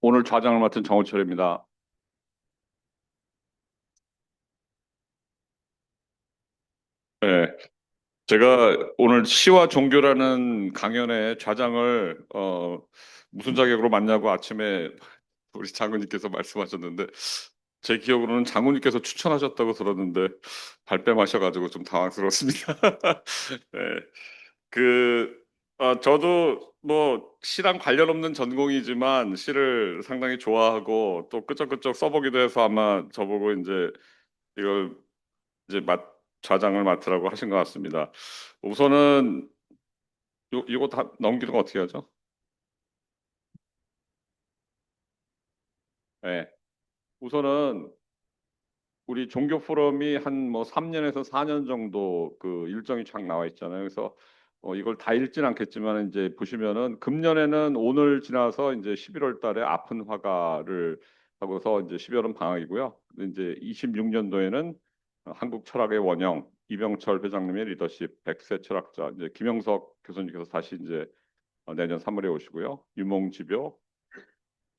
오늘 좌장을 맡은 정우철입니다. 네, 제가 오늘 시와 종교라는 강연의 좌장을 무슨 자격으로 맡냐고 아침에 우리 장로님께서 말씀하셨는데 제 기억으로는 장로님께서 추천하셨다고 들었는데 발뺌하셔가지고 좀 당황스럽습니다. 네, 그 저도 뭐 시랑 관련 없는 전공이지만 시를 상당히 좋아하고 또 끄적끄적 써보기도 해서 아마 저보고 이걸 이제 좌장을 맡으라고 하신 것 같습니다. 우선은 이거 다 넘기는 거 어떻게 하죠? 네. 우선은 우리 종교 포럼이 한 뭐 3년에서 4년 정도 그 일정이 쫙 나와 있잖아요. 그래서 이걸 다 읽진 않겠지만 이제 보시면은 금년에는 오늘 지나서 이제 11월 달에 아픈 화가를 하고서 이제 12월은 방학이고요. 이제 26년도에는 한국 철학의 원형 이병철 회장님의 리더십 백세 철학자 이제 김영석 교수님께서 다시 이제 내년 3월에 오시고요. 유몽지묘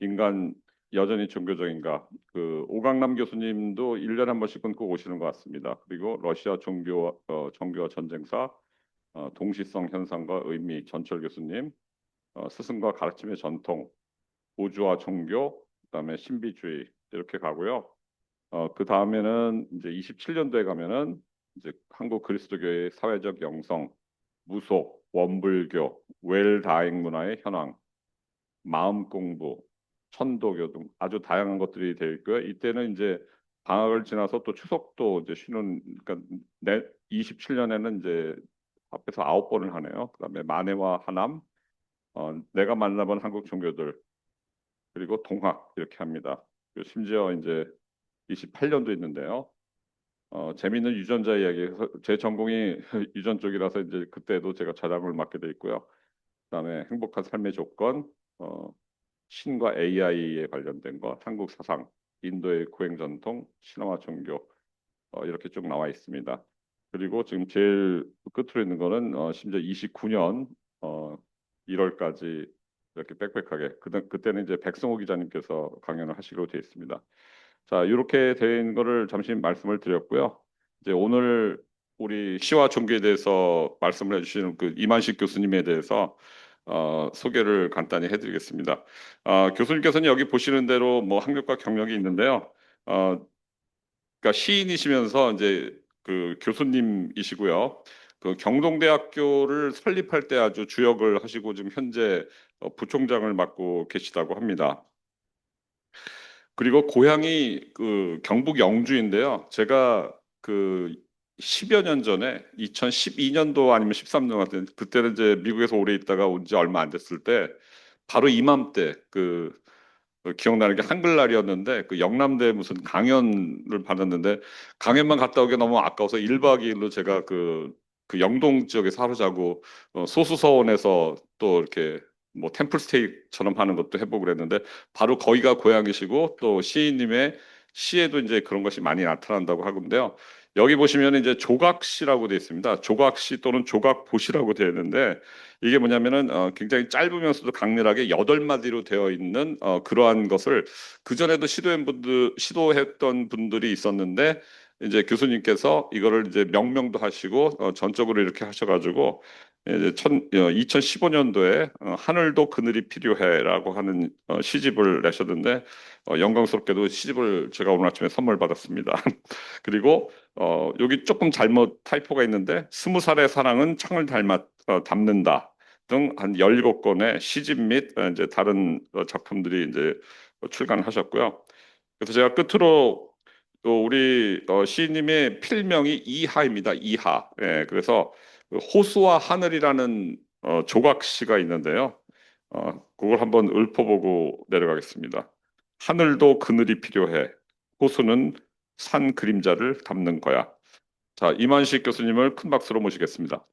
인간 여전히 종교적인가 그 오강남 교수님도 1년에 한 번씩은 꼭 오시는 것 같습니다. 그리고 러시아 종교와 전쟁사 동시성 현상과 의미 전철 교수님 스승과 가르침의 전통 우주와 종교 그다음에 신비주의 이렇게 가고요. 그 다음에는 이제 27년도에 가면은 이제 한국 그리스도교의 사회적 영성, 무속, 원불교, 웰다잉 문화의 현황, 마음 공부, 천도교 등 아주 다양한 것들이 되어 있고요. 이때는 이제 방학을 지나서 또 추석도 이제 쉬는 그러니까 내 27년에는 이제 앞에서 9번을 하네요. 그다음에 만해와 하남, 내가 만나본 한국 종교들 그리고 동학 이렇게 합니다. 그리고 심지어 이제 28년도 있는데요. 재미있는 유전자 이야기. 제 전공이 유전 쪽이라서 이제 그때도 제가 좌장을 맡게 돼 있고요. 그다음에 행복한 삶의 조건, 신과 AI에 관련된 것, 한국 사상, 인도의 구행 전통, 신화와 종교 이렇게 쭉 나와 있습니다. 그리고 지금 제일 끝으로 있는 거는 심지어 29년 어, 1월까지 이렇게 빽빽하게 그때는 이제 백승호 기자님께서 강연을 하시기로 되어 있습니다. 자, 이렇게 된 거를 잠시 말씀을 드렸고요. 이제 오늘 우리 시와 종교에 대해서 말씀을 해주시는 그 이만식 교수님에 대해서 소개를 간단히 해드리겠습니다. 교수님께서는 여기 보시는 대로 뭐 학력과 경력이 있는데요. 어, 그러니까 시인이시면서 이제 그 교수님이시고요. 그 경동대학교를 설립할 때 아주 주역을 하시고 지금 현재 부총장을 맡고 계시다고 합니다. 그리고 고향이 그 경북 영주인데요. 제가 그 10여 년 전에 2012년도 아니면 13년 같은 그때는 이제 미국에서 오래 있다가 온 지 얼마 안 됐을 때 바로 이맘때 그 기억나는 게 한글날이었는데 그 영남대 무슨 강연을 받았는데 강연만 갔다 오기 너무 아까워서 1박 2일로 제가 그 영동 지역에 사로자고 소수서원에서 또 이렇게 뭐 템플스테이처럼 하는 것도 해보고 그랬는데 바로 거기가 고향이시고 또 시인님의 시에도 이제 그런 것이 많이 나타난다고 하는데요. 여기 보시면 이제 조각시라고 되어 있습니다. 조각시 또는 조각보시라고 되어 있는데 이게 뭐냐면은 굉장히 짧으면서도 강렬하게 8마디로 되어 있는 그러한 것을 그전에도 시도했던 분들이 있었는데 이제 교수님께서 이거를 이제 명명도 하시고 전적으로 이렇게 하셔가지고 이제 2015년도에 하늘도 그늘이 필요해라고 하는 시집을 내셨는데 영광스럽게도 시집을 제가 오늘 아침에 선물 받았습니다. 그리고 여기 조금 잘못 타이포가 있는데 20살의 사랑은 창을 담는다 등 한 17권의 시집 및 이제 다른 작품들이 이제 출간하셨고요. 그래서 제가 끝으로 또 우리 시인님의 필명이 이하입니다. 이하. 예, 그래서 그 호수와 하늘이라는 조각시가 있는데요. 그걸 한번 읊어보고 내려가겠습니다. 하늘도 그늘이 필요해. 호수는 산 그림자를 담는 거야. 자, 이만식 교수님을 큰 박수로 모시겠습니다.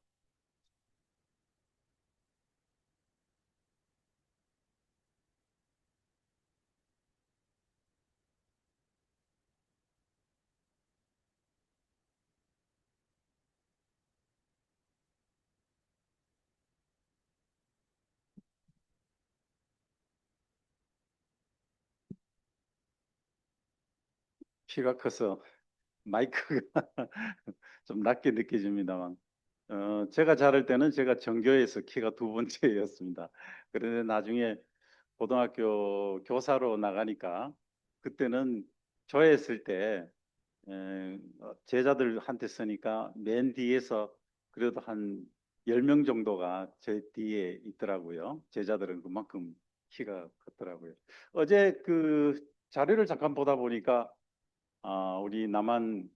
키가 커서 마이크가 좀 낮게 느껴집니다만, 제가 자랄 때는 제가 전교에서 키가 두 번째였습니다. 그런데 나중에 고등학교 교사로 나가니까 그때는 조회했을 때 제자들한테 쓰니까 맨 뒤에서 그래도 한 10명 정도가 제 뒤에 있더라고요. 제자들은 그만큼 키가 컸더라고요. 어제 그 자료를 잠깐 보다 보니까 우리 남한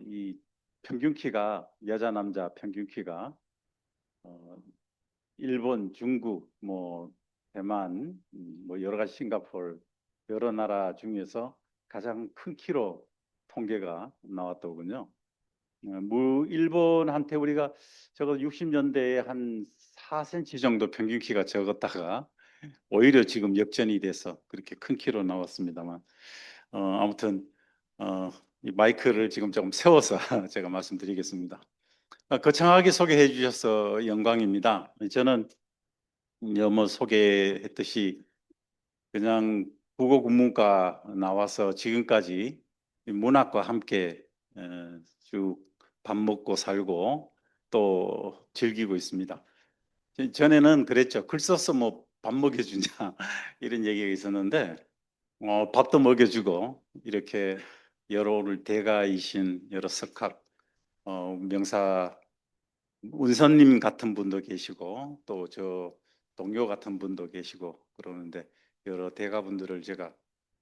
이 평균 키가 여자 남자 평균 키가 어, 일본, 중국, 뭐 대만, 뭐 여러 가지 싱가포르 여러 나라 중에서 가장 큰 키로 통계가 나왔더군요. 일본한테 우리가 적어도 60년대에 한 4cm 정도 평균 키가 적었다가 오히려 지금 역전이 돼서 그렇게 큰 키로 나왔습니다만, 아무튼 이 마이크를 지금 조금 세워서 제가 말씀드리겠습니다. 거창하게 소개해 주셔서 영광입니다. 저는 뭐 소개했듯이 그냥 국어 국문과 나와서 지금까지 문학과 함께 쭉 밥 먹고 살고 또 즐기고 있습니다. 전에는 그랬죠. 글 써서 뭐 밥 먹여주냐 이런 얘기가 있었는데 밥도 먹여주고 이렇게 여러 오늘 대가이신 여러 석학 명사 운선님 같은 분도 계시고 또 저 동료 같은 분도 계시고 그러는데 여러 대가분들을 제가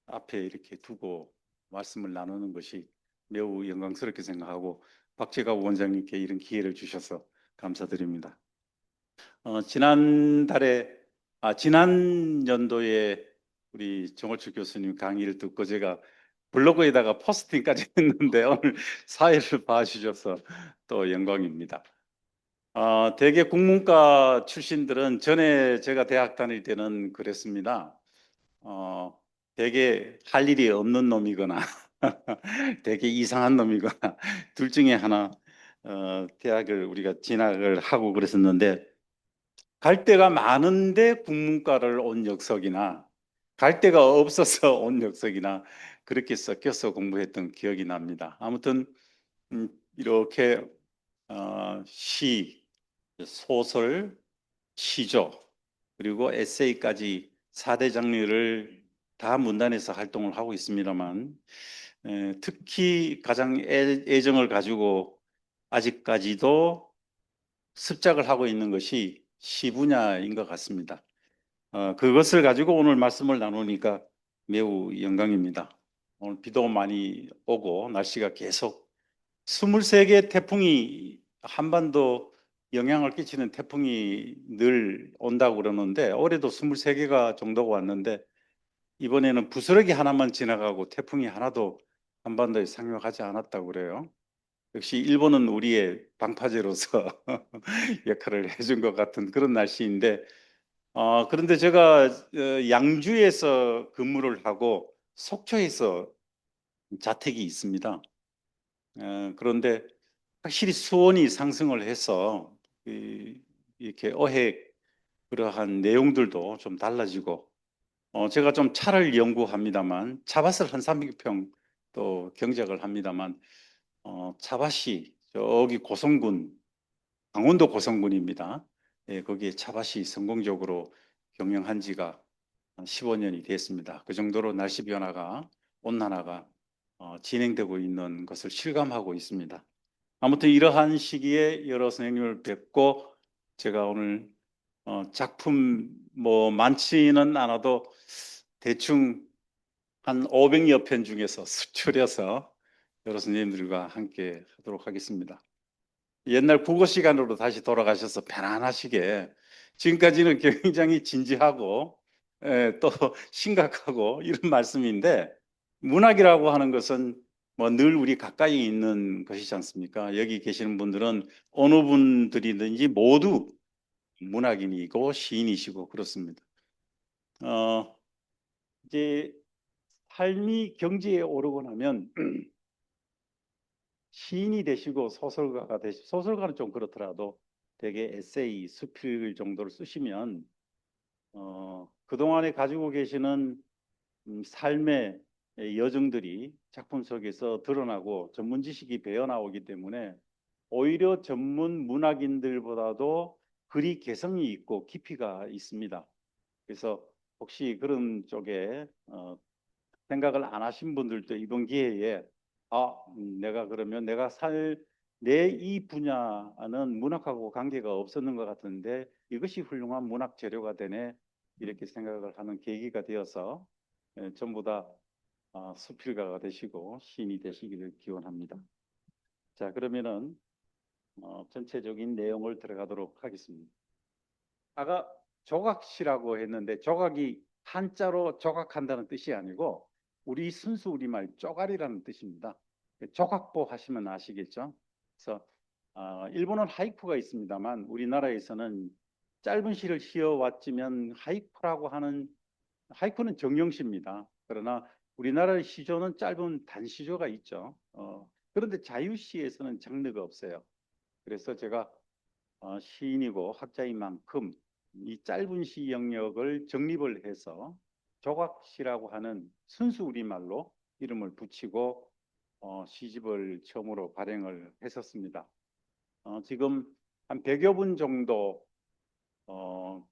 앞에 이렇게 두고 말씀을 나누는 것이 매우 영광스럽게 생각하고 박재갑 원장님께 이런 기회를 주셔서 감사드립니다. 지난 연도에 우리 정월출 교수님 강의를 듣고 제가 블로그에다가 포스팅까지 했는데 오늘 사회를 봐주셔서 또 영광입니다. 대개 국문과 출신들은 전에 제가 대학 다닐 때는 그랬습니다. 되게 할 일이 없는 놈이거나 되게 이상한 놈이거나 둘 중에 하나 대학을 우리가 진학을 하고 그랬었는데 갈 데가 많은데 국문과를 온 녀석이나 갈 데가 없어서 온 녀석이나 그렇게 섞여서 공부했던 기억이 납니다. 아무튼 이렇게 시, 소설, 시조 그리고 에세이까지 4대 장르를 다 문단에서 활동을 하고 있습니다만 특히 가장 애정을 가지고 아직까지도 습작을 하고 있는 것이 시 분야인 것 같습니다. 그것을 가지고 오늘 말씀을 나누니까 매우 영광입니다. 오늘 비도 많이 오고 날씨가 계속 23개 태풍이 한반도 영향을 끼치는 태풍이 늘 온다고 그러는데 올해도 23개가 정도가 왔는데 이번에는 부스러기 하나만 지나가고 태풍이 하나도 한반도에 상륙하지 않았다고 그래요. 역시 일본은 우리의 방파제로서 역할을 해준 것 같은 그런 날씨인데 그런데 제가 양주에서 근무를 하고 속초에서 자택이 있습니다. 그런데 확실히 수온이 상승을 해서 이렇게 어획 그러한 내용들도 좀 달라지고 제가 좀 차를 연구합니다만 차밭을 한 300평 또 경작을 합니다만 차밭이 저기 고성군 강원도 고성군입니다. 예, 거기에 차밭이 성공적으로 경영한 지가 한 15년이 됐습니다. 그 정도로 날씨 변화가 온난화가 진행되고 있는 것을 실감하고 있습니다. 아무튼 이러한 시기에 여러 선생님을 뵙고 제가 오늘 작품 뭐 많지는 않아도 대충 한 500여 편 중에서 수출해서 여러 선생님들과 함께 하도록 하겠습니다. 옛날 국어 시간으로 다시 돌아가셔서 편안하시게 지금까지는 굉장히 진지하고 또 심각하고 이런 말씀인데 문학이라고 하는 것은 뭐 늘 우리 가까이 있는 것이지 않습니까? 여기 계시는 분들은 어느 분들이든지 모두 문학인이고 시인이시고 그렇습니다. 이제 삶이 경지에 오르고 나면 시인이 되시고 소설가가 되시고 소설가는 좀 그렇더라도 되게 에세이, 수필 정도를 쓰시면 그동안에 가지고 계시는 삶의 여정들이 작품 속에서 드러나고 전문 지식이 배어 나오기 때문에 오히려 전문 문학인들보다도 글이 개성이 있고 깊이가 있습니다. 그래서 혹시 그런 쪽에 생각을 안 하신 분들도 이번 기회에 내가 그러면 내가 내 이 분야는 문학하고 관계가 없었는 것 같은데 이것이 훌륭한 문학 재료가 되네 이렇게 생각을 하는 계기가 되어서 전부 다 수필가가 되시고 시인이 되시기를 기원합니다. 자, 그러면은 전체적인 내용을 들어가도록 하겠습니다. 아까 조각시라고 했는데 조각이 한자로 조각한다는 뜻이 아니고 우리 순수 우리말 쪼가리라는 뜻입니다. 조각보 하시면 아시겠죠? 그래서 일본은 하이쿠가 있습니다만 우리나라에서는 짧은 시를 씌어왔지만 하이쿠라고 하는 하이쿠는 정형시입니다. 그러나 우리나라의 시조는 짧은 단시조가 있죠. 그런데 자유시에서는 장르가 없어요. 그래서 제가 시인이고 학자인 만큼 이 짧은 시 영역을 정립을 해서 조각시라고 하는 순수 우리말로 이름을 붙이고 시집을 처음으로 발행을 했었습니다. 지금 한 100여 분 정도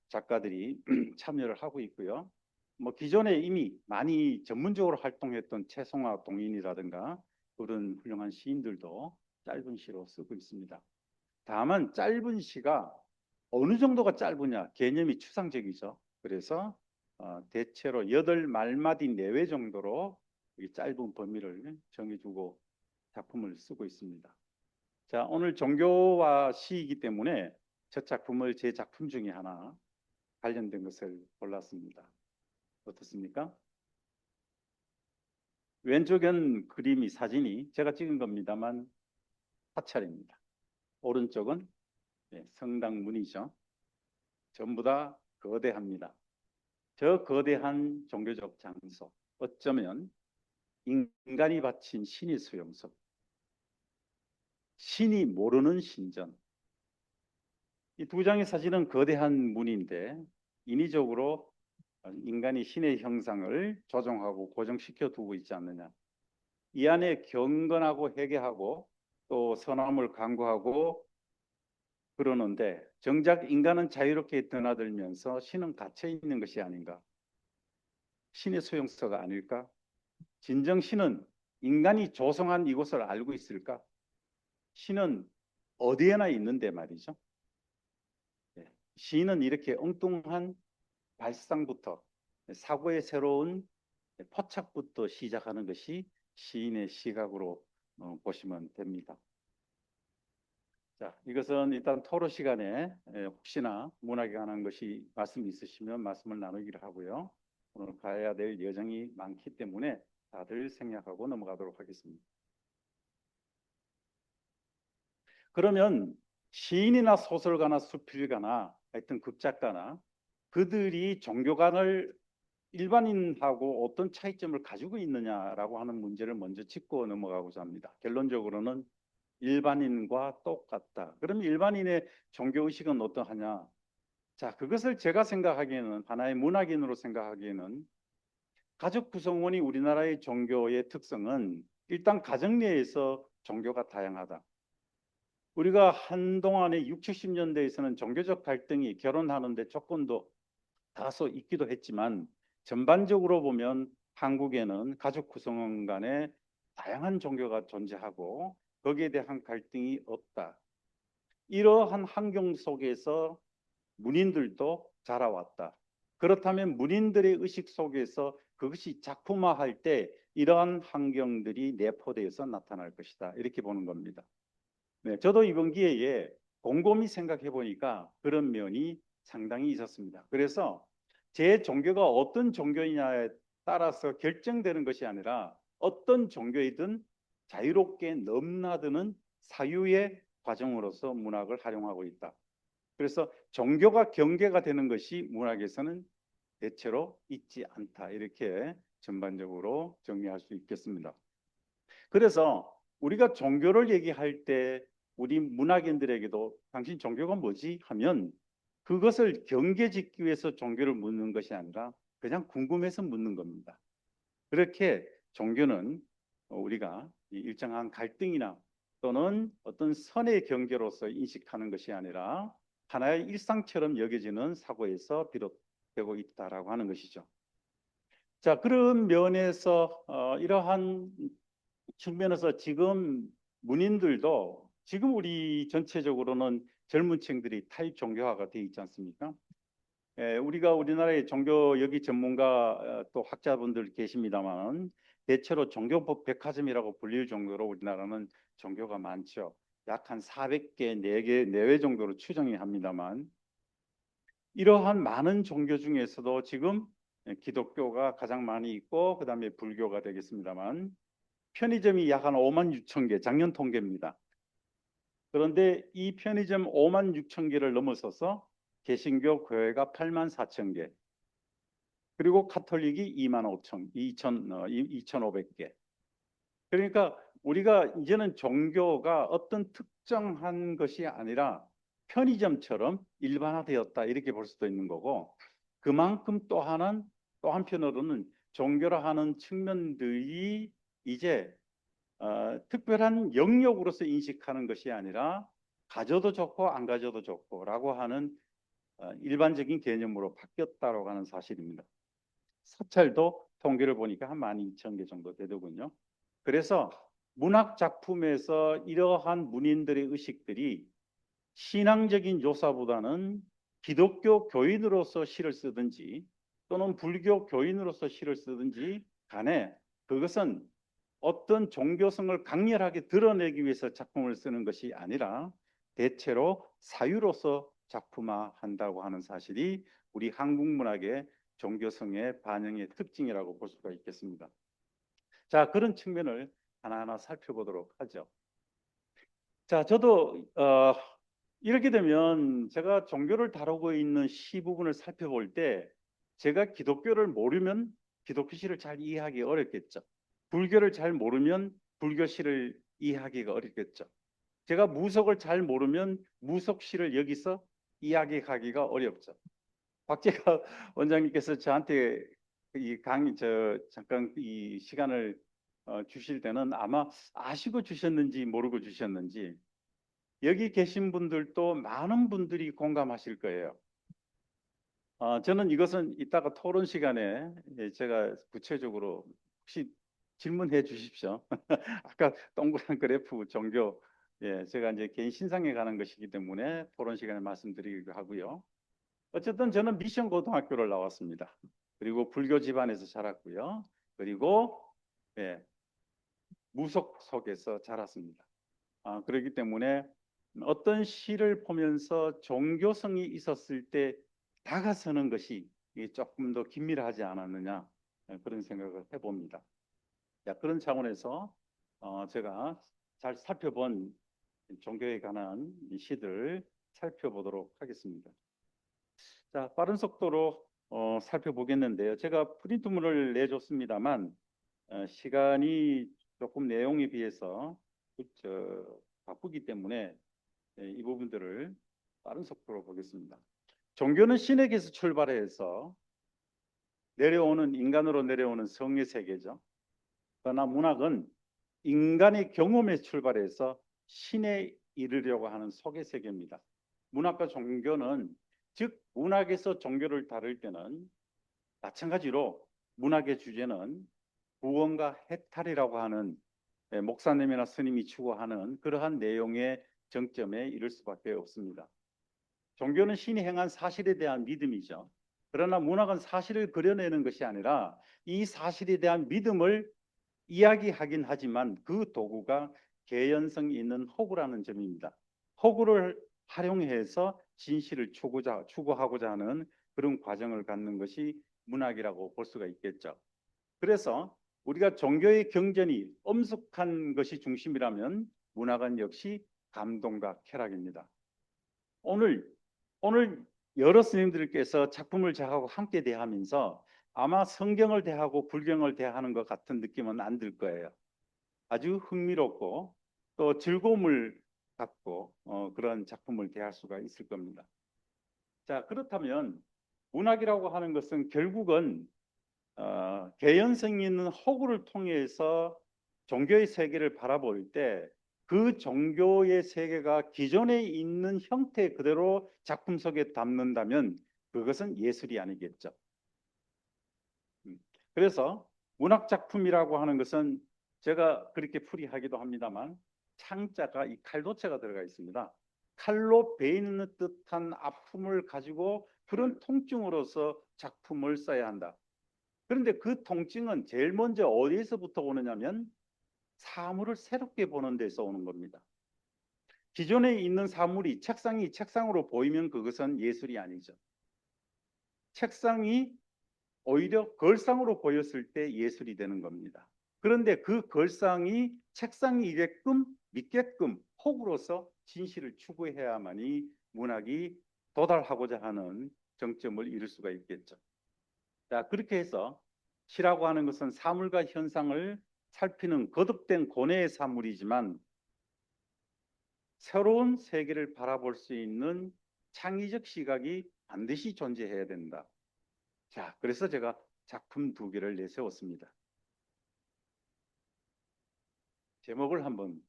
작가들이 참여를 하고 있고요. 뭐 기존에 이미 많이 전문적으로 활동했던 최송화 동인이라든가 그런 훌륭한 시인들도 짧은 시로 쓰고 있습니다. 다만 짧은 시가 어느 정도가 짧으냐 개념이 추상적이죠. 그래서 대체로 8말마디 내외 정도로 짧은 범위를 정해주고 작품을 쓰고 있습니다. 자, 오늘 종교와 시이기 때문에 첫 작품을 제 작품 중에 하나 관련된 것을 골랐습니다. 어떻습니까? 왼쪽은 그림이 사진이 제가 찍은 겁니다만 사찰입니다. 오른쪽은 성당 문이죠. 전부 다 거대합니다. 저 거대한 종교적 장소, 어쩌면 인간이 바친 신의 수용소, 신이 모르는 신전. 이 두 장의 사진은 거대한 문인데 인위적으로 인간이 신의 형상을 조정하고 고정시켜 두고 있지 않느냐. 이 안에 경건하고 회개하고 또 선함을 강구하고 그러는데 정작 인간은 자유롭게 드나들면서 신은 갇혀 있는 것이 아닌가. 신의 소용서가 아닐까? 진정 신은 인간이 조성한 이곳을 알고 있을까? 신은 어디에나 있는데 말이죠. 시인은 이렇게 엉뚱한 발상부터 사고의 새로운 포착부터 시작하는 것이 시인의 시각으로 보시면 됩니다. 자, 이것은 일단 토론 시간에 혹시나 문학에 관한 것이 말씀이 있으시면 말씀을 나누기로 하고요. 오늘 가야 될 여정이 많기 때문에 다들 생략하고 넘어가도록 하겠습니다. 그러면 시인이나 소설가나 수필가나 하여튼 극작가나 그들이 종교관을 일반인하고 어떤 차이점을 가지고 있느냐라고 하는 문제를 먼저 짚고 넘어가고자 합니다. 결론적으로는 일반인과 똑같다. 그럼 일반인의 종교의식은 어떠하냐? 자, 그것을 제가 생각하기에는 하나의 문학인으로 생각하기에는 가족 구성원이 우리나라의 종교의 특성은 일단 가정 내에서 종교가 다양하다. 우리가 한동안에 60, 70년대에서는 종교적 갈등이 결혼하는데 조건도 다소 있기도 했지만 전반적으로 보면 한국에는 가족 구성원 간에 다양한 종교가 존재하고 거기에 대한 갈등이 없다. 이러한 환경 속에서 문인들도 자라왔다. 그렇다면 문인들의 의식 속에서 그것이 작품화할 때 이러한 환경들이 내포되어서 나타날 것이다. 이렇게 보는 겁니다. 네, 저도 이번 기회에 곰곰이 생각해 보니까 그런 면이 상당히 있었습니다. 그래서 제 종교가 어떤 종교이냐에 따라서 결정되는 것이 아니라 어떤 종교이든 자유롭게 넘나드는 사유의 과정으로서 문학을 활용하고 있다. 그래서 종교가 경계가 되는 것이 문학에서는 대체로 있지 않다. 이렇게 전반적으로 정리할 수 있겠습니다. 그래서 우리가 종교를 얘기할 때 우리 문학인들에게도 당신 종교가 뭐지? 하면 그것을 경계짓기 위해서 종교를 묻는 것이 아니라 그냥 궁금해서 묻는 겁니다. 그렇게 종교는 우리가 이 일정한 갈등이나 또는 어떤 선의 경계로서 인식하는 것이 아니라 하나의 일상처럼 여겨지는 사고에서 비롯되고 있다라고 하는 것이죠. 자, 그런 면에서 이러한 측면에서 지금 문인들도 지금 우리 전체적으로는 젊은 층들이 타입 종교화가 되어 있지 않습니까? 우리가 우리나라의 종교 여기 전문가 또 학자분들 계십니다만 대체로 종교법 백화점이라고 불릴 정도로 우리나라는 종교가 많죠. 약 한 400개, 4개 내외 정도로 추정이 합니다만 이러한 많은 종교 중에서도 지금 기독교가 가장 많이 있고 그다음에 불교가 되겠습니다만 편의점이 약 한 5만 6천 개, 작년 통계입니다. 그런데 이 편의점 5만 6천 개를 넘어서서 개신교 교회가 8만 4천 개, 그리고 카톨릭이 2만 5천, 2,500개. 그러니까 우리가 이제는 종교가 어떤 특정한 것이 아니라 편의점처럼 일반화되었다 이렇게 볼 수도 있는 거고 그만큼 또 한편으로는 종교라 하는 측면들이 이제 특별한 영역으로서 인식하는 것이 아니라 가져도 좋고 안 가져도 좋고라고 하는 일반적인 개념으로 바뀌었다고 하는 사실입니다. 사찰도 통계를 보니까 한 12,000개 정도 되더군요. 그래서 문학 작품에서 이러한 문인들의 의식들이 신앙적인 요소보다는 기독교 교인으로서 시를 쓰든지 또는 불교 교인으로서 시를 쓰든지 간에 그것은 어떤 종교성을 강렬하게 드러내기 위해서 작품을 쓰는 것이 아니라 대체로 사유로서 작품화한다고 하는 사실이 우리 한국 문학의 종교성의 반영의 특징이라고 볼 수가 있겠습니다. 자, 그런 측면을 하나하나 살펴보도록 하죠. 자, 저도 이렇게 되면 제가 종교를 다루고 있는 시 부분을 살펴볼 때 제가 기독교를 모르면 기독교시를 잘 이해하기 어렵겠죠. 불교를 잘 모르면 불교시를 이해하기가 어렵겠죠. 제가 무속을 잘 모르면 무속시를 여기서 이야기하기가 어렵죠. 박재가 원장님께서 저한테 이 강의 잠깐 이 시간을 주실 때는 아마 아시고 주셨는지 모르고 주셨는지 여기 계신 분들도 많은 분들이 공감하실 거예요. 저는 이것은 이따가 토론 시간에 제가 구체적으로 혹시 질문해 주십시오. 아까 동그란 그래프 종교, 제가 이제 개인 신상에 관한 것이기 때문에 토론 시간에 말씀드리기도 하고요. 어쨌든 저는 미션 고등학교를 나왔습니다. 그리고 불교 집안에서 자랐고요. 그리고 무속 속에서 자랐습니다. 그렇기 때문에 어떤 시를 보면서 종교성이 있었을 때 다가서는 것이 조금 더 긴밀하지 않았느냐 그런 생각을 해봅니다. 자, 그런 차원에서 제가 잘 살펴본 종교에 관한 시들 살펴보도록 하겠습니다. 자, 빠른 속도로 살펴보겠는데요. 제가 프린트물을 내줬습니다만 시간이 조금 내용에 비해서 바쁘기 때문에 이 부분들을 빠른 속도로 보겠습니다. 종교는 신에게서 출발해서 인간으로 내려오는 성의 세계죠. 그러나 문학은 인간의 경험에 출발해서 신에 이르려고 하는 속의 세계입니다. 문학과 종교는 즉 문학에서 종교를 다룰 때는 마찬가지로 문학의 주제는 구원과 해탈이라고 하는 목사님이나 스님이 추구하는 그러한 내용의 정점에 이를 수밖에 없습니다. 종교는 신이 행한 사실에 대한 믿음이죠. 그러나 문학은 사실을 그려내는 것이 아니라 이 사실에 대한 믿음을 이야기하긴 하지만 그 도구가 개연성 있는 허구라는 점입니다. 허구를 활용해서 진실을 추구하고자 하는 그런 과정을 갖는 것이 문학이라고 볼 수가 있겠죠. 그래서 우리가 종교의 경전이 엄숙한 것이 중심이라면 문학은 역시 감동과 쾌락입니다. 오늘 여러 스님들께서 작품을 저하고 함께 대하면서 아마 성경을 대하고 불경을 대하는 것 같은 느낌은 안 들 거예요. 아주 흥미롭고 또 즐거움을 갖고 그런 작품을 대할 수가 있을 겁니다. 자, 그렇다면 문학이라고 하는 것은 결국은 개연성 있는 허구를 통해서 종교의 세계를 바라볼 때 그 종교의 세계가 기존에 있는 형태 그대로 작품 속에 담는다면 그것은 예술이 아니겠죠. 그래서 문학 작품이라고 하는 것은 제가 그렇게 풀이하기도 합니다만 창자가 이 칼도체가 들어가 있습니다. 칼로 베이는 듯한 아픔을 가지고 그런 통증으로서 작품을 써야 한다. 그런데 그 통증은 제일 먼저 어디에서부터 오느냐면 사물을 새롭게 보는 데서 오는 겁니다. 기존에 있는 사물이 책상이 책상으로 보이면 그것은 예술이 아니죠. 책상이 오히려 걸상으로 보였을 때 예술이 되는 겁니다. 그런데 그 걸상이 책상이게끔 믿게끔 혹으로서 진실을 추구해야만이 문학이 도달하고자 하는 정점을 이룰 수가 있겠죠. 자, 그렇게 해서 시라고 하는 것은 사물과 현상을 살피는 거듭된 고뇌의 사물이지만 새로운 세계를 바라볼 수 있는 창의적 시각이 반드시 존재해야 된다. 자, 그래서 제가 작품 두 개를 내세웠습니다. 제목을 한번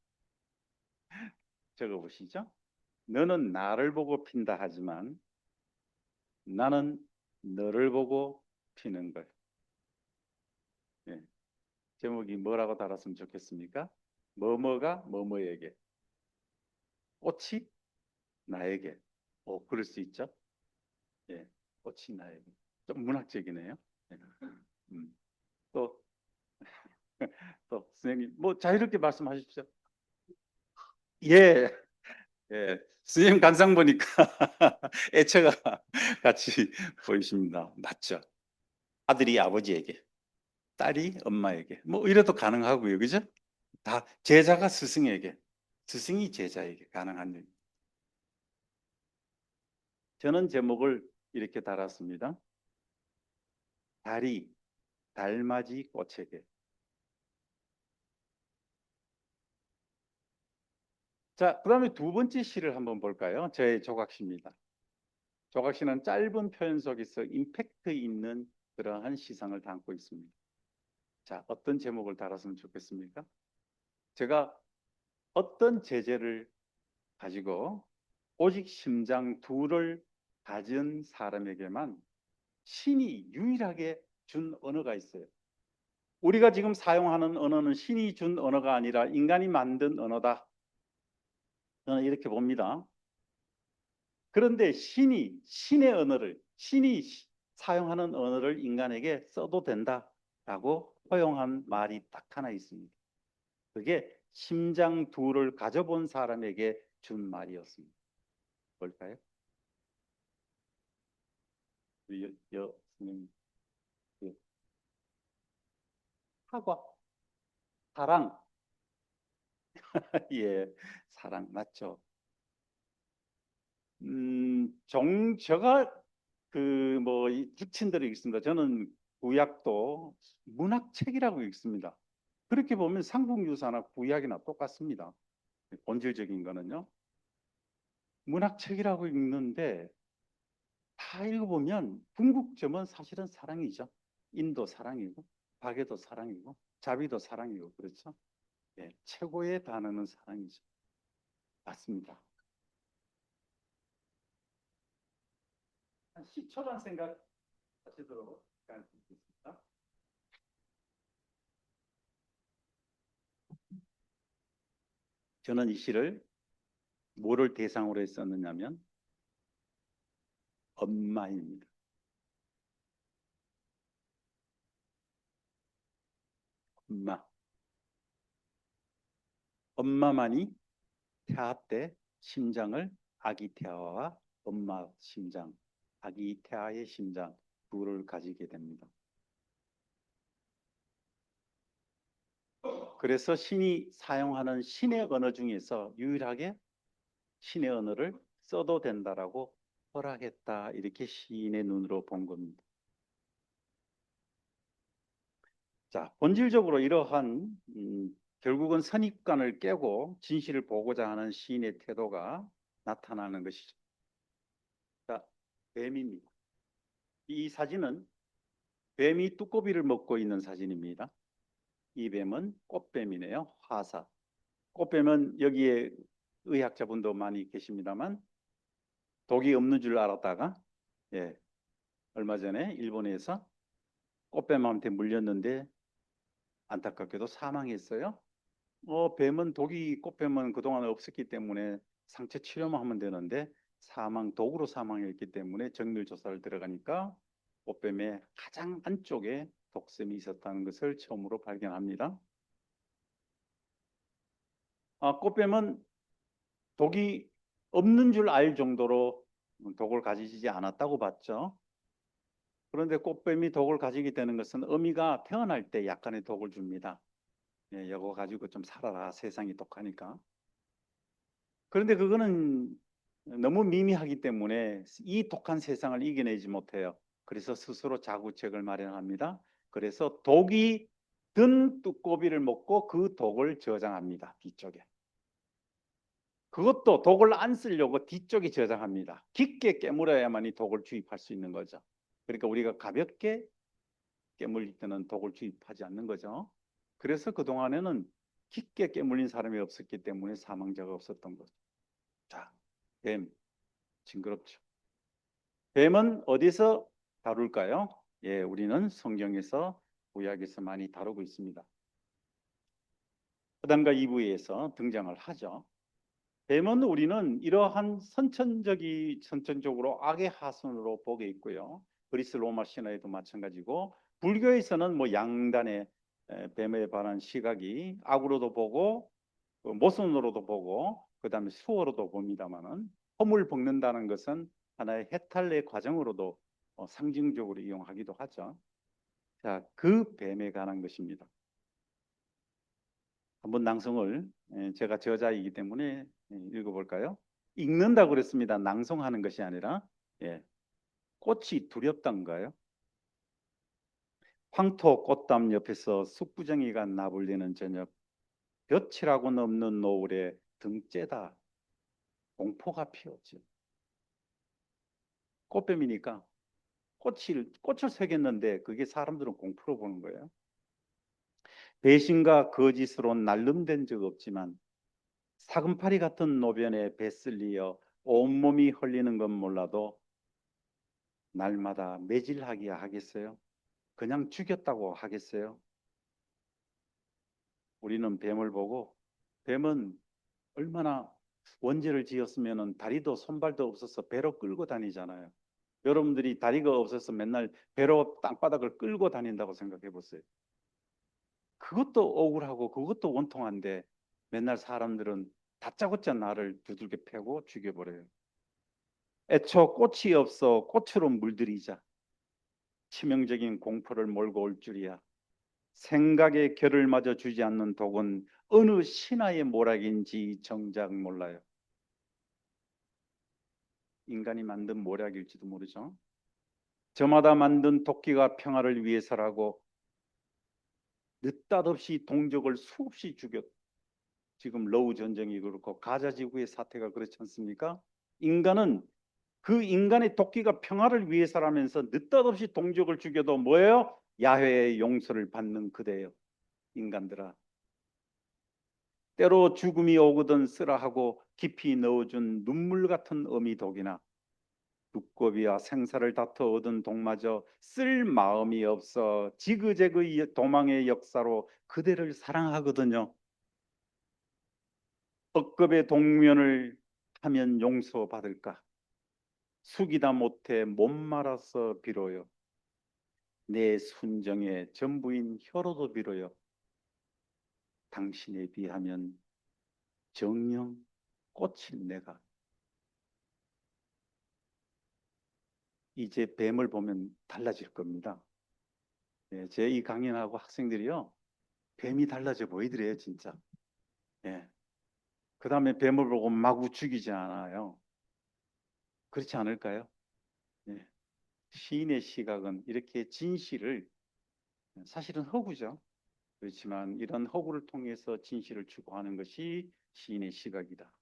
적어보시죠. 너는 나를 보고 핀다 하지만 나는 너를 보고 피는 걸. 예, 제목이 뭐라고 달았으면 좋겠습니까? 뭐뭐가 뭐뭐에게, 꽃이 나에게. 그럴 수 있죠. 예, 꽃이 나에게. 좀 문학적이네요. 예. 또, 또 선생님, 뭐 자유롭게 말씀하십시오. 예, 예. 선생님 간상 보니까 애처가 같이 보이십니다. 맞죠? 아들이 아버지에게, 딸이 엄마에게, 뭐 이래도 가능하고요, 그죠? 다 제자가 스승에게, 스승이 제자에게 가능한 일. 저는 제목을 이렇게 달았습니다. 달이 달맞이 꽃에게. 자, 그다음에 두 번째 시를 한번 볼까요? 저의 조각시입니다. 조각시는 짧은 표현 속에서 임팩트 있는 그러한 시상을 담고 있습니다. 자, 어떤 제목을 달았으면 좋겠습니까? 제가 어떤 제재를 가지고 오직 심장 둘을 가진 사람에게만 신이 유일하게 준 언어가 있어요. 우리가 지금 사용하는 언어는 신이 준 언어가 아니라 인간이 만든 언어다. 저는 이렇게 봅니다. 그런데 신의 언어를, 신이 사용하는 언어를 인간에게 써도 된다라고 허용한 말이 딱 하나 있습니다. 그게 심장 둘을 가져본 사람에게 준 말이었습니다. 뭘까요? 선생님, 예. 사과, 사랑, 예, 사랑 맞죠? 제가 그 뭐 특친들이 있습니다. 저는 구약도 문학책이라고 읽습니다. 그렇게 보면 삼국유사나 구약이나 똑같습니다. 본질적인 거는요. 문학책이라고 읽는데 다 읽어보면 궁극점은 사실은 사랑이죠. 인도 사랑이고 박애도 사랑이고 자비도 사랑이고 그렇죠. 예, 최고의 단어는 사랑이죠. 맞습니다. 한 10초만 생각하시도록 부탁드리겠습니다. 저는 이 시를 뭐를 대상으로 했었느냐면 엄마입니다. 엄마. 엄마만이 태아 때 심장을 아기 태아와 엄마 심장, 아기 태아의 심장 둘을 가지게 됩니다. 그래서 신이 사용하는 신의 언어 중에서 유일하게 신의 언어를 써도 된다라고 허락했다. 이렇게 시인의 눈으로 본 겁니다. 자, 본질적으로 이러한 결국은 선입관을 깨고 진실을 보고자 하는 시인의 태도가 나타나는 것이죠. 자, 뱀입니다. 이 사진은 뱀이 두꺼비를 먹고 있는 사진입니다. 이 뱀은 꽃뱀이네요. 화사. 꽃뱀은 여기에 의학자분도 많이 계십니다만 독이 없는 줄 알았다가 얼마 전에 일본에서 꽃뱀한테 물렸는데 안타깝게도 사망했어요. 뱀은 꽃뱀은 그동안 없었기 때문에 상처 치료만 하면 되는데 독으로 사망했기 때문에 정밀 조사를 들어가니까 꽃뱀의 가장 안쪽에 독성이 있었다는 것을 처음으로 발견합니다. 꽃뱀은 독이 없는 줄 알 정도로 독을 가지지 않았다고 봤죠. 그런데 꽃뱀이 독을 가지게 되는 것은 어미가 태어날 때 약간의 독을 줍니다. 이거 가지고 좀 살아라. 세상이 독하니까. 그런데 그거는 너무 미미하기 때문에 이 독한 세상을 이겨내지 못해요. 그래서 스스로 자구책을 마련합니다. 그래서 독이 든 두꺼비를 먹고 그 독을 저장합니다. 뒤쪽에. 그것도 독을 안 쓰려고 뒤쪽에 저장합니다. 깊게 깨물어야만 이 독을 주입할 수 있는 거죠. 그러니까 우리가 가볍게 깨물릴 때는 독을 주입하지 않는 거죠. 그래서 그동안에는 깊게 깨물린 사람이 없었기 때문에 사망자가 없었던 거죠. 자, 뱀. 징그럽죠. 뱀은 어디서 다룰까요? 우리는 성경에서 구약에서 많이 다루고 있습니다. 아담과 이브에서 등장을 하죠. 뱀은 우리는 이러한 선천적으로 악의 하선으로 보게 있고요. 그리스 로마 신화에도 마찬가지고 불교에서는 뭐 양단의 뱀에 관한 시각이 악으로도 보고 모순으로도 보고 그다음에 수어로도 봅니다만은 허물 볶는다는 것은 하나의 해탈의 과정으로도 상징적으로 이용하기도 하죠. 자, 그 뱀에 관한 것입니다. 한번 낭송을 제가 저자이기 때문에 읽어볼까요? 읽는다고 그랬습니다. 낭송하는 것이 아니라 꽃이 두렵던가요? 황토 꽃담 옆에서 숙부정이가 나불리는 저녁 볕이라고는 없는 노을에 등째다 공포가 피었죠. 꽃뱀이니까 꽃을 새겼는데 그게 사람들은 공포로 보는 거예요. 배신과 거짓으로 날름된 적 없지만 사금파리 같은 노변에 베슬리어 온몸이 흘리는 건 몰라도 날마다 매질하기야 하겠어요? 그냥 죽였다고 하겠어요? 우리는 뱀을 보고 뱀은 얼마나 원죄를 지었으면 다리도 손발도 없어서 배로 끌고 다니잖아요. 여러분들이 다리가 없어서 맨날 배로 땅바닥을 끌고 다닌다고 생각해 보세요. 그것도 억울하고 그것도 원통한데 맨날 사람들은 다짜고짜 나를 두들겨 패고 죽여버려요. 애초 꽃이 없어 꽃으로 물들이자 치명적인 공포를 몰고 올 줄이야. 생각의 결을 마저 주지 않는 독은 어느 신하의 모략인지 정작 몰라요. 인간이 만든 모략일지도 모르죠. 저마다 만든 도끼가 평화를 위해서라고 느닷없이 동족을 수없이 죽였. 지금 러우 전쟁이 그렇고 가자 지구의 사태가 그렇지 않습니까? 인간은 그 인간의 도끼가 평화를 위해서라면서 느닷없이 동족을 죽여도 뭐예요? 야훼의 용서를 받는 그대요. 인간들아. 때로 죽음이 오거든 쓰라 하고 깊이 넣어준 눈물 같은 어미독이나 두꺼비와 생사를 다투어 얻은 독마저 쓸 마음이 없어 지그재그 도망의 역사로 그대를 사랑하거든요. 억겁의 동면을 하면 용서받을까? 숙이다 못해 못 말아서 빌어요. 내 순정의 전부인 혀로도 빌어요. 당신에 비하면 정녕 꽃일 내가. 이제 뱀을 보면 달라질 겁니다. 제 이 강연하고 학생들이요. 뱀이 달라져 보이더래요, 진짜. 그 다음에 뱀을 보고 마구 죽이지 않아요. 그렇지 않을까요? 시인의 시각은 이렇게 진실을 사실은 허구죠. 그렇지만 이런 허구를 통해서 진실을 추구하는 것이 시인의 시각이다.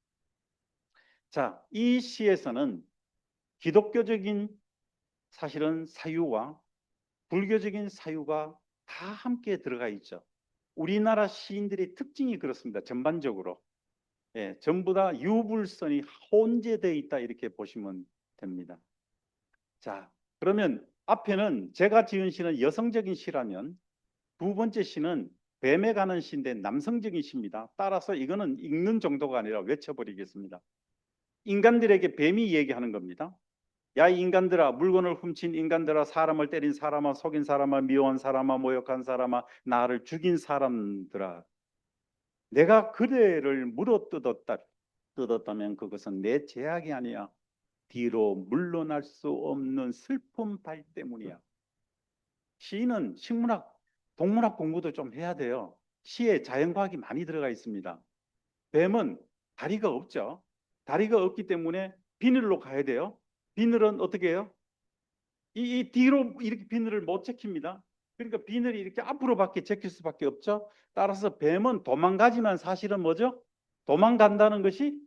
자, 이 시에서는 기독교적인 사실은 사유와 불교적인 사유가 다 함께 들어가 있죠. 우리나라 시인들의 특징이 그렇습니다. 전반적으로. 예, 전부 다 유불선이 혼재되어 있다 이렇게 보시면 됩니다. 자, 그러면 앞에는 제가 지은 시는 여성적인 시라면 두 번째 시는 뱀에 관한 시인데 남성적인 시입니다. 따라서 이거는 읽는 정도가 아니라 외쳐버리겠습니다. 인간들에게 뱀이 얘기하는 겁니다. 야, 이 인간들아, 물건을 훔친 인간들아, 사람을 때린 사람아, 속인 사람아, 미워한 사람아, 모욕한 사람아, 나를 죽인 사람들아, 내가 그대를 뜯었다면 그것은 내 죄악이 아니야. 뒤로 물러날 수 없는 슬픈 발 때문이야. 시인은 식문학, 동문학 공부도 좀 해야 돼요. 시에 자연과학이 많이 들어가 있습니다. 뱀은 다리가 없죠. 다리가 없기 때문에 비늘로 가야 돼요. 비늘은 어떻게 해요? 이 뒤로 이렇게 비늘을 못 제킵니다. 그러니까 비늘이 이렇게 앞으로밖에 제킬 수밖에 없죠. 따라서 뱀은 도망가지만 사실은 뭐죠? 도망간다는 것이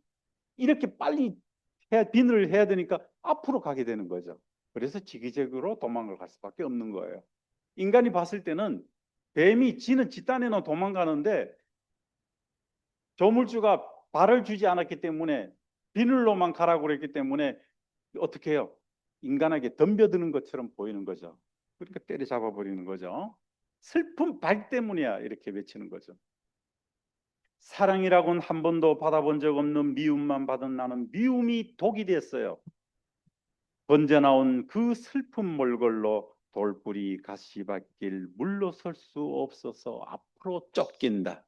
이렇게 빨리 비늘을 해야 되니까 앞으로 가게 되는 거죠. 그래서 지기적으로 도망을 갈 수밖에 없는 거예요. 인간이 봤을 때는 뱀이 지는 지 딴에는 도망가는데 조물주가 발을 주지 않았기 때문에 비늘로만 가라고 그랬기 때문에 어떻게 해요? 인간에게 덤벼드는 것처럼 보이는 거죠. 그러니까 때려잡아 버리는 거죠. 슬픈 발 때문이야 이렇게 외치는 거죠. 사랑이라고는 한 번도 받아본 적 없는 미움만 받은 나는 미움이 독이 됐어요. 번져나온 그 슬픈 몰골로 돌뿌리 가시밭길 물러설 수 없어서 앞으로 쫓긴다.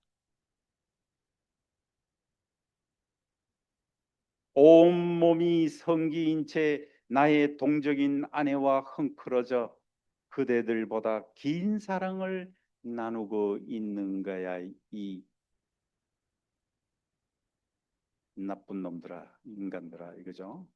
온몸이 성기인 채 나의 동적인 아내와 흥크러져 그대들보다 긴 사랑을 나누고 있는 거야. 이 나쁜 놈들아, 인간들아, 이거죠.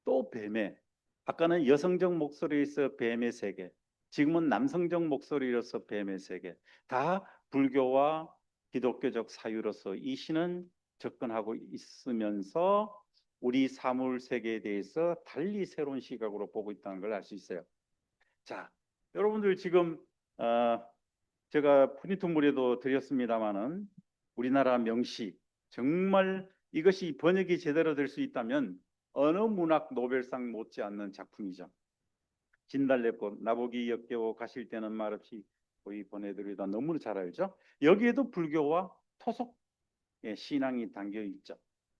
또 뱀의, 아까는 여성적 목소리에서 뱀의 세계, 지금은 남성적 목소리로서 뱀의 세계, 다 불교와 기독교적 사유로서 이 시는 접근하고 있으면서 우리 사물 세계에 대해서 달리 새로운 시각으로 보고 있다는 걸 알 수 있어요. 자, 여러분들 지금 제가 프린트물에도 드렸습니다마는 우리나라 명시, 정말 이것이 번역이 제대로 될 수 있다면 어느 문학 노벨상 못지않는 작품이죠. 진달래꽃 나보기 역겨워 가실 때는 말없이 거의 보내드리다 너무나 잘 알죠. 여기에도 불교와 토속 신앙이 담겨 있죠.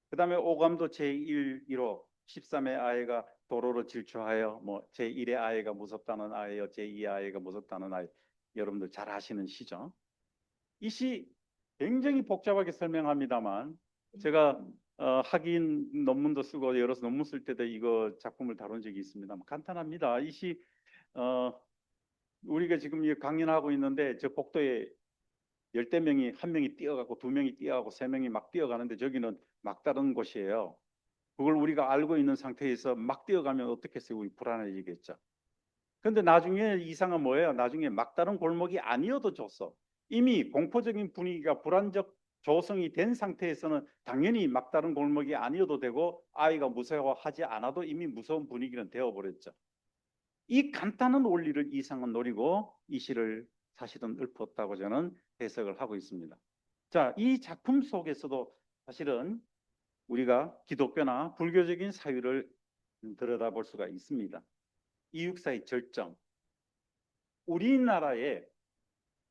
그 다음에 오감도 제1호 13의 아이가 도로로 질주하여 뭐 제1의 아이가 무섭다는 아이요 제2의 아이가 무섭다는 아이, 여러분들 잘 아시는 시죠. 이 시 굉장히 복잡하게 설명합니다만 제가 학인 논문도 쓰고 여러 논문 쓸 때도 이거 작품을 다룬 적이 있습니다. 간단합니다. 이 시 우리가 지금 강연하고 있는데 저 복도에 10명이 한 명이 뛰어가고 두 명이 뛰어가고 세 명이 막 뛰어가는데 저기는 막다른 곳이에요. 그걸 우리가 알고 있는 상태에서 막 뛰어가면 어떻겠어요? 우리 불안해지겠죠. 근데 나중에 이상은 뭐예요? 나중에 막다른 골목이 아니어도 좋소. 이미 공포적인 분위기가 불안적 조성이 된 상태에서는 당연히 막다른 골목이 아니어도 되고 아이가 무서워하지 않아도 이미 무서운 분위기는 되어버렸죠. 이 간단한 원리를 이상은 노리고 이 시를 사실은 읊었다고 저는 해석을 하고 있습니다. 자, 이 작품 속에서도 사실은 우리가 기독교나 불교적인 사유를 들여다볼 수가 있습니다. 이육사의 절정. 우리나라에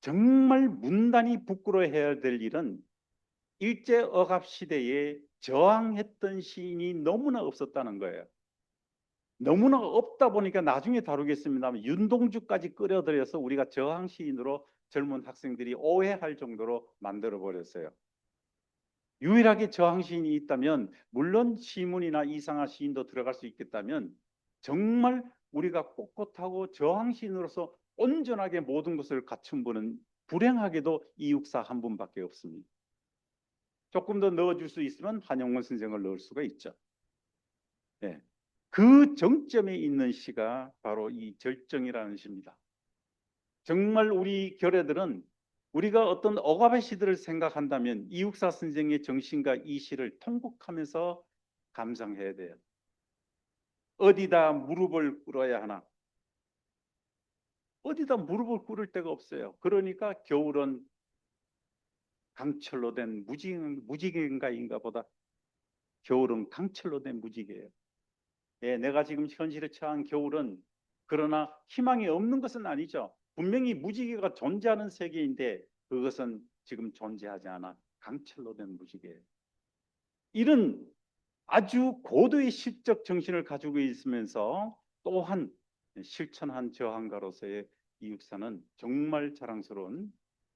정말 문단이 부끄러워해야 될 일은 일제 억압 시대에 저항했던 시인이 너무나 없었다는 거예요. 너무나 없다 보니까 나중에 다루겠습니다만 윤동주까지 끌어들여서 우리가 저항 시인으로 젊은 학생들이 오해할 정도로 만들어 버렸어요. 유일하게 저항 시인이 있다면 물론 시문이나 이상화 시인도 들어갈 수 있겠다면 정말 우리가 꼿꼿하고 저항 시인으로서 온전하게 모든 것을 갖춘 분은 불행하게도 이육사 한 분밖에 없습니다. 조금 더 넣어줄 수 있으면 한영원 선생을 넣을 수가 있죠. 네. 그 정점에 있는 시가 바로 이 절정이라는 시입니다. 정말 우리 결애들은 우리가 어떤 억압의 시들을 생각한다면 이육사 선생의 정신과 이 시를 통곡하면서 감상해야 돼요. 어디다 무릎을 꿇어야 하나? 어디다 무릎을 꿇을 데가 없어요. 그러니까 겨울은 강철로 된 무지개인가 보다. 겨울은 강철로 된 무지개예요. 예, 내가 지금 현실에 처한 겨울은 그러나 희망이 없는 것은 아니죠. 분명히 무지개가 존재하는 세계인데 그것은 지금 존재하지 않아. 강철로 된 무지개예요. 이런 아주 고도의 시적 정신을 가지고 있으면서 또한 실천한 저항가로서의 이육사는 정말 자랑스러운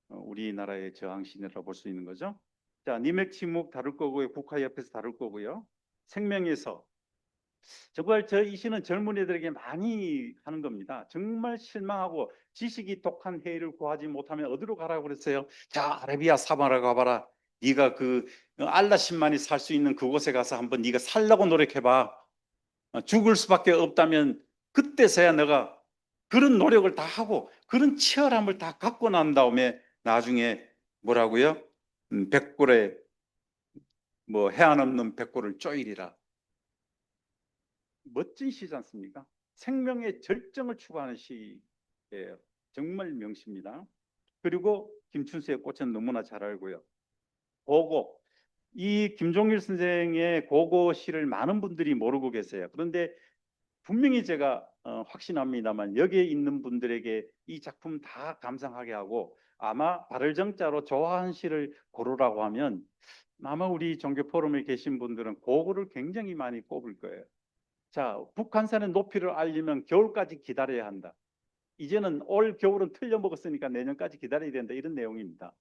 우리나라의 저항신이라고 볼 수 있는 거죠. 자, 니맥 침묵 다룰 거고요. 국화 옆에서 다룰 거고요. 생명에서 정말 이 시는 젊은이들에게 많이 하는 겁니다. 정말 실망하고 지식이 독한 회의를 구하지 못하면 어디로 가라고 그랬어요? 자, 아라비아 사마라 가봐라. 네가 그 알라신만이 살 수 있는 그곳에 가서 한번 네가 살라고 노력해봐. 죽을 수밖에 없다면 그때서야 너가 그런 노력을 다 하고 그런 치열함을 다 갖고 난 다음에 나중에 뭐라고요? 백골에 뭐 해안 없는 백골을 쪼이리라. 멋진 시지 않습니까? 생명의 절정을 추구하는 시예요. 정말 명시입니다. 그리고 김춘수의 꽃은 너무나 잘 알고요. 고고. 이 김종일 선생의 고고 시를 많은 분들이 모르고 계세요. 그런데 분명히 제가 확신합니다만 여기에 있는 분들에게 이 작품 다 감상하게 하고 아마 발을정자로 좋아하는 시를 고르라고 하면 아마 우리 종교 포럼에 계신 분들은 고거를 굉장히 많이 꼽을 거예요. 자, 북한산의 높이를 알려면 겨울까지 기다려야 한다. 이제는 올 겨울은 틀려먹었으니까 내년까지 기다려야 된다. 이런 내용입니다.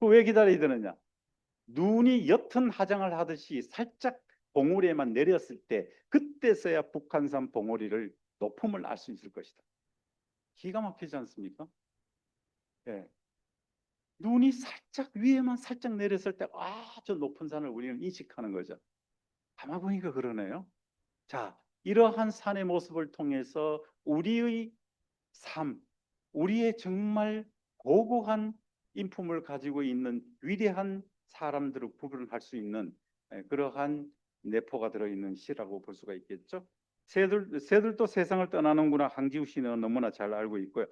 왜 기다려야 되느냐? 눈이 옅은 화장을 하듯이 살짝 봉우리에만 내렸을 때 그때서야 북한산 봉우리를 높음을 알 수 있을 것이다. 기가 막히지 않습니까? 예. 눈이 살짝 위에만 살짝 내렸을 때 저 높은 산을 우리는 인식하는 거죠. 가만 보니까 그러네요. 자, 이러한 산의 모습을 통해서 우리의 삶, 우리의 정말 고고한 인품을 가지고 있는 위대한 사람들을 구분할 수 있는 그러한 내포가 들어있는 시라고 볼 수가 있겠죠. 새들도 세상을 떠나는구나. 항지우 씨는 너무나 잘 알고 있고요.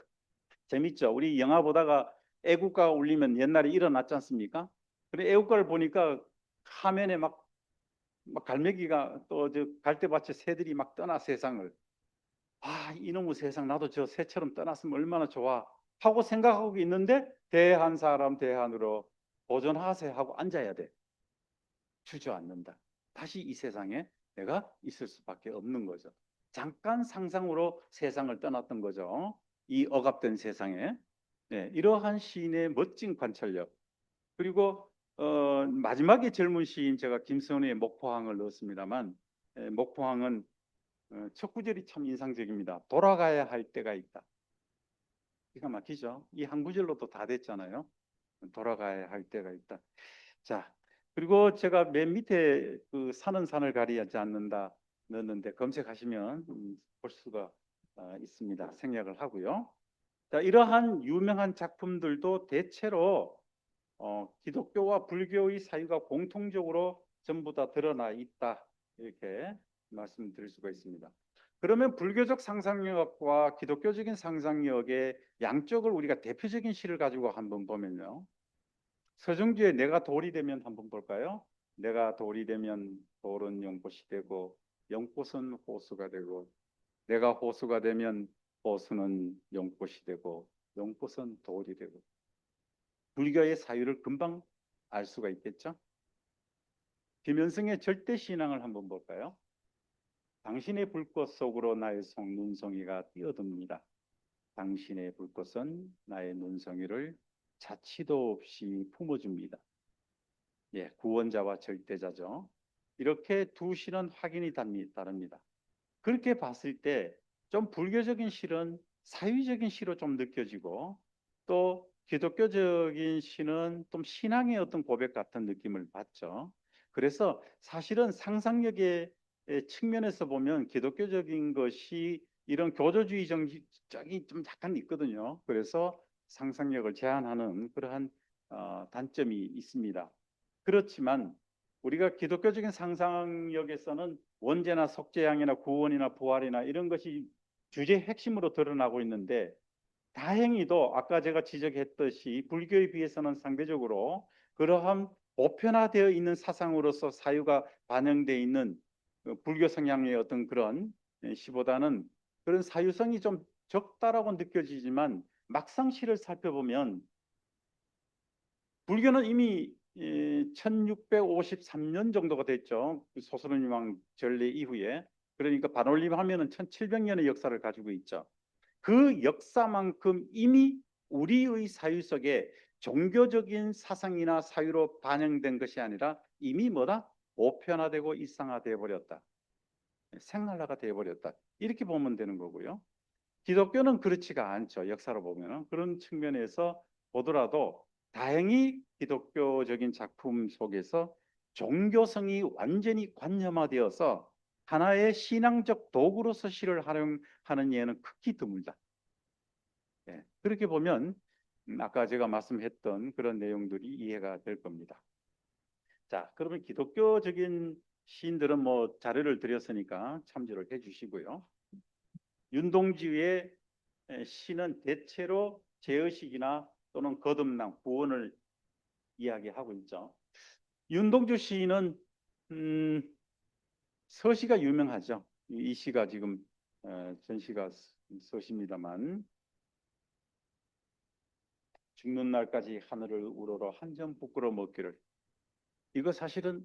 재밌죠. 우리 영화 보다가 애국가가 울리면 옛날에 일어났지 않습니까? 그래 애국가를 보니까 화면에 막 갈매기가 또 저 갈대밭에 새들이 막 떠나 세상을 이놈의 세상 나도 저 새처럼 떠났으면 얼마나 좋아 하고 생각하고 있는데 대한 사람 대한으로 보존하세 하고 앉아야 돼. 주저앉는다. 다시 이 세상에 내가 있을 수밖에 없는 거죠. 잠깐 상상으로 세상을 떠났던 거죠. 이 억압된 세상에. 네, 이러한 시인의 멋진 관찰력. 그리고 마지막에 젊은 시인 제가 김선우의 목포항을 넣었습니다만 목포항은 첫 구절이 참 인상적입니다. 돌아가야 할 때가 있다. 기가 막히죠. 이 한 구절로도 다 됐잖아요. 돌아가야 할 때가 있다. 자, 그리고 제가 맨 밑에 그 사는 산을 가리지 않는다 넣었는데 검색하시면 볼 수가 있습니다. 생략을 하고요. 자, 이러한 유명한 작품들도 대체로 기독교와 불교의 사유가 공통적으로 전부 다 드러나 있다. 이렇게 말씀드릴 수가 있습니다. 그러면 불교적 상상력과 기독교적인 상상력의 양쪽을 우리가 대표적인 시를 가지고 한번 보면요. 서정주의 내가 돌이 되면 한번 볼까요? 내가 돌이 되면 돌은 연꽃이 되고 연꽃은 호수가 되고 내가 호수가 되면 호수는 연꽃이 되고 연꽃은 돌이 되고 불교의 사유를 금방 알 수가 있겠죠? 김현승의 절대신앙을 한번 볼까요? 당신의 불꽃 속으로 나의 눈송이가 뛰어듭니다. 당신의 불꽃은 나의 눈송이를 자취도 없이 품어줍니다. 예, 구원자와 절대자죠. 이렇게 두 시는 확연히 다릅니다. 그렇게 봤을 때 좀 불교적인 시는 사유적인 시로 좀 느껴지고 또 기독교적인 시는 좀 신앙의 어떤 고백 같은 느낌을 받죠. 그래서 사실은 상상력의 측면에서 보면 기독교적인 것이 이런 교조주의 정적이 좀 약간 있거든요. 그래서 상상력을 제한하는 그러한 단점이 있습니다. 그렇지만 우리가 기독교적인 상상력에서는 원죄나 속죄양이나 구원이나 부활이나 이런 것이 주제의 핵심으로 드러나고 있는데, 다행히도 아까 제가 지적했듯이 불교에 비해서는 상대적으로 그러한 보편화되어 있는 사상으로서 사유가 반영되어 있는 불교 성향의 어떤 그런 시보다는 그런 사유성이 좀 적다라고 느껴지지만, 막상 시를 살펴보면 불교는 이미 1653년 정도가 됐죠. 그 소선원 왕 전래 이후에. 그러니까 반올림 하면은 1700년의 역사를 가지고 있죠. 그 역사만큼 이미 우리의 사유 속에 종교적인 사상이나 사유로 반영된 것이 아니라 이미 뭐다? 보편화되고 일상화되어 버렸다. 생활화가 되어 버렸다. 이렇게 보면 되는 거고요. 기독교는 그렇지가 않죠. 역사로 보면은. 그런 측면에서 보더라도 다행히 기독교적인 작품 속에서 종교성이 완전히 관념화되어서 하나의 신앙적 도구로서 시를 활용하는 예는 극히 드물다. 예, 그렇게 보면 아까 제가 말씀했던 그런 내용들이 이해가 될 겁니다. 자, 그러면 기독교적인 시인들은 뭐 자료를 드렸으니까 참조를 해주시고요. 윤동주의 시는 대체로 제의식이나 또는 거듭남, 구원을 이야기하고 있죠. 윤동주 시인은 음, 서시가 유명하죠. 이 시가 지금 전시가 서시입니다만, 죽는 날까지 하늘을 우러러 한 점 부끄러 먹기를. 이거 사실은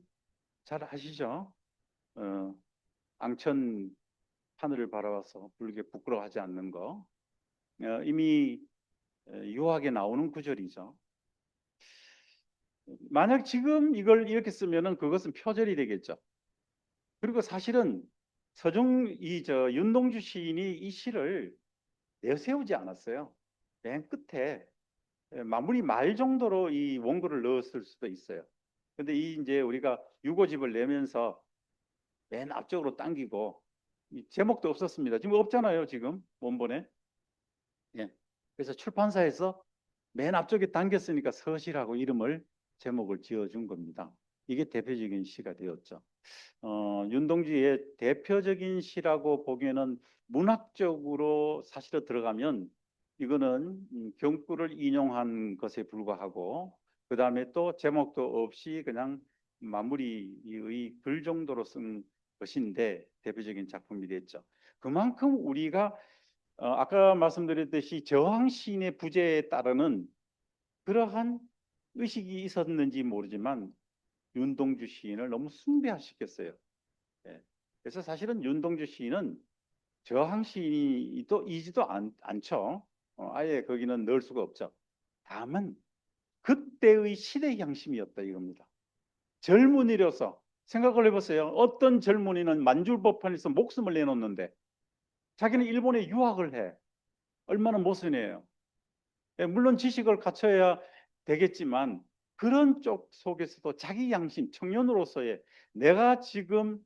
잘 아시죠? 어, 앙천 하늘을 바라봐서 불게 부끄러워하지 않는 거. 이미 유학에 나오는 구절이죠. 만약 지금 이걸 이렇게 쓰면은 그것은 표절이 되겠죠. 그리고 사실은 윤동주 시인이 이 시를 내세우지 않았어요. 맨 끝에 마무리 말 정도로 이 원고를 넣었을 수도 있어요. 근데 이 이제 우리가 유고집을 내면서 맨 앞쪽으로 당기고 이 제목도 없었습니다. 지금 없잖아요, 지금 원본에. 예. 그래서 출판사에서 맨 앞쪽에 당겼으니까 서시라고 이름을 제목을 지어준 겁니다. 이게 대표적인 시가 되었죠. 윤동주의 대표적인 시라고 보기에는 문학적으로 사실은 들어가면 이거는 경구를 인용한 것에 불과하고, 그 다음에 또 제목도 없이 그냥 마무리의 글 정도로 쓴 것인데 대표적인 작품이 됐죠. 그만큼 우리가 아까 말씀드렸듯이 저항 시인의 부재에 따르는 그러한 의식이 있었는지 모르지만 윤동주 시인을 너무 숭배시켰어요. 예. 그래서 사실은 윤동주 시인은 저항 시인이도 이지도 않죠. 아예 거기는 넣을 수가 없죠. 다만 그때의 시대 양심이었다 이겁니다. 젊은이로서 생각을 해보세요. 어떤 젊은이는 만줄법판에서 목숨을 내놓는데 자기는 일본에 유학을 해. 얼마나 모순이에요. 예, 물론 지식을 갖춰야 되겠지만 그런 쪽 속에서도 자기 양심, 청년으로서의 내가 지금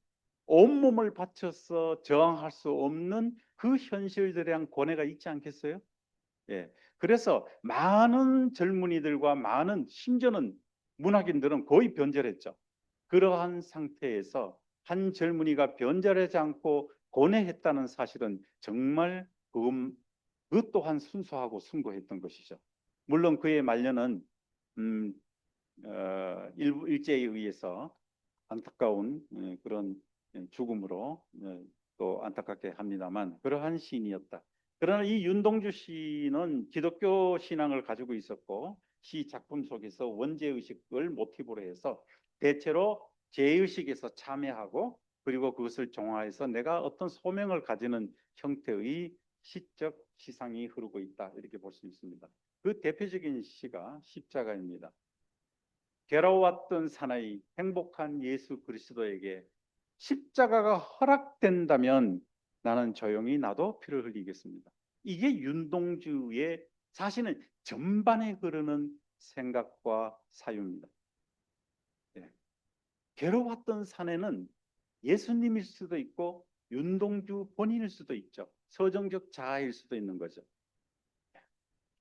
온몸을 바쳐서 저항할 수 없는 그 현실들에 대한 고뇌가 있지 않겠어요? 예. 그래서 많은 젊은이들과 많은 심지어는 문학인들은 거의 변절했죠. 그러한 상태에서 한 젊은이가 변절하지 않고 고뇌했다는 사실은 정말 그 또한 순수하고 숭고했던 것이죠. 물론 그의 말년은 음, 일제에 의해서 안타까운 그런 죽음으로 또 안타깝게 합니다만 그러한 시인이었다. 그러나 이 윤동주 시인은 기독교 신앙을 가지고 있었고 시 작품 속에서 원죄의식을 모티브로 해서 대체로 죄의식에서 참여하고 그리고 그것을 종화해서 내가 어떤 소명을 가지는 형태의 시적 시상이 흐르고 있다 이렇게 볼 수 있습니다. 그 대표적인 시가 십자가입니다. 괴로웠던 사나이 행복한 예수 그리스도에게 십자가가 허락된다면 나는 조용히 나도 피를 흘리겠습니다. 이게 윤동주의 사실은 전반에 흐르는 생각과 사유입니다. 네. 괴로웠던 사내는 예수님일 수도 있고 윤동주 본인일 수도 있죠. 서정적 자아일 수도 있는 거죠.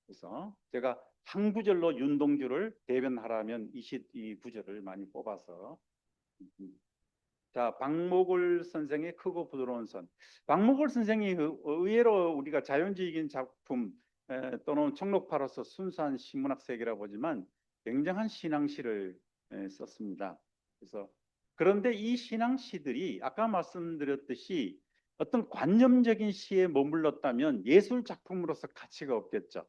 그래서 제가 한 구절로 윤동주를 대변하라면 이 구절을 많이 뽑아서 자, 박목을 선생의 크고 부드러운 손. 박목을 선생이 의외로 우리가 자연주의적인 작품 또는 청록파로서 순수한 신문학색이라고 보지만 굉장한 신앙시를 썼습니다. 그래서 그런데 이 신앙시들이 아까 말씀드렸듯이 어떤 관념적인 시에 머물렀다면 예술 작품으로서 가치가 없겠죠.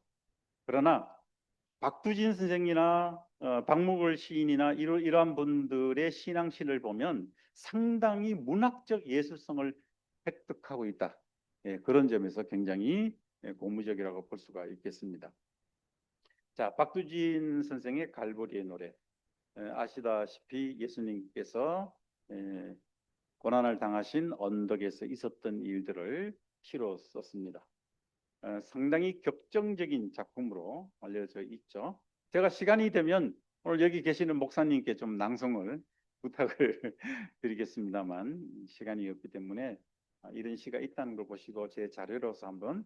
그러나 박두진 선생이나 박목월 시인이나 이러한 분들의 신앙시를 보면 상당히 문학적 예술성을 획득하고 있다. 예, 그런 점에서 굉장히 고무적이라고 볼 수가 있겠습니다. 자, 박두진 선생의 갈보리의 노래. 아시다시피 예수님께서 고난을 당하신 언덕에서 있었던 일들을 시로 썼습니다. 상당히 격정적인 작품으로 알려져 있죠. 제가 시간이 되면 오늘 여기 계시는 목사님께 좀 낭송을 부탁을 드리겠습니다만 시간이 없기 때문에 이런 시가 있다는 걸 보시고 제 자료로서 한번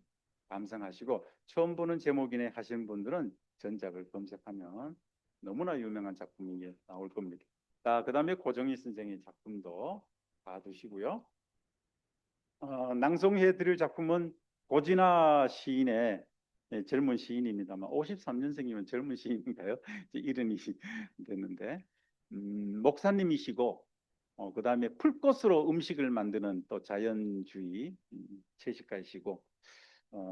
감상하시고 처음 보는 제목이네 하시는 분들은 전작을 검색하면 너무나 유명한 작품이 나올 겁니다. 자, 그다음에 고정희 선생의 작품도 봐두시고요. 낭송해 드릴 작품은 고진아 시인의 젊은 시인입니다만 53년생이면 젊은 시인인가요? 이제 이른이 됐는데 목사님이시고 그다음에 풀꽃으로 음식을 만드는 또 자연주의 채식가이시고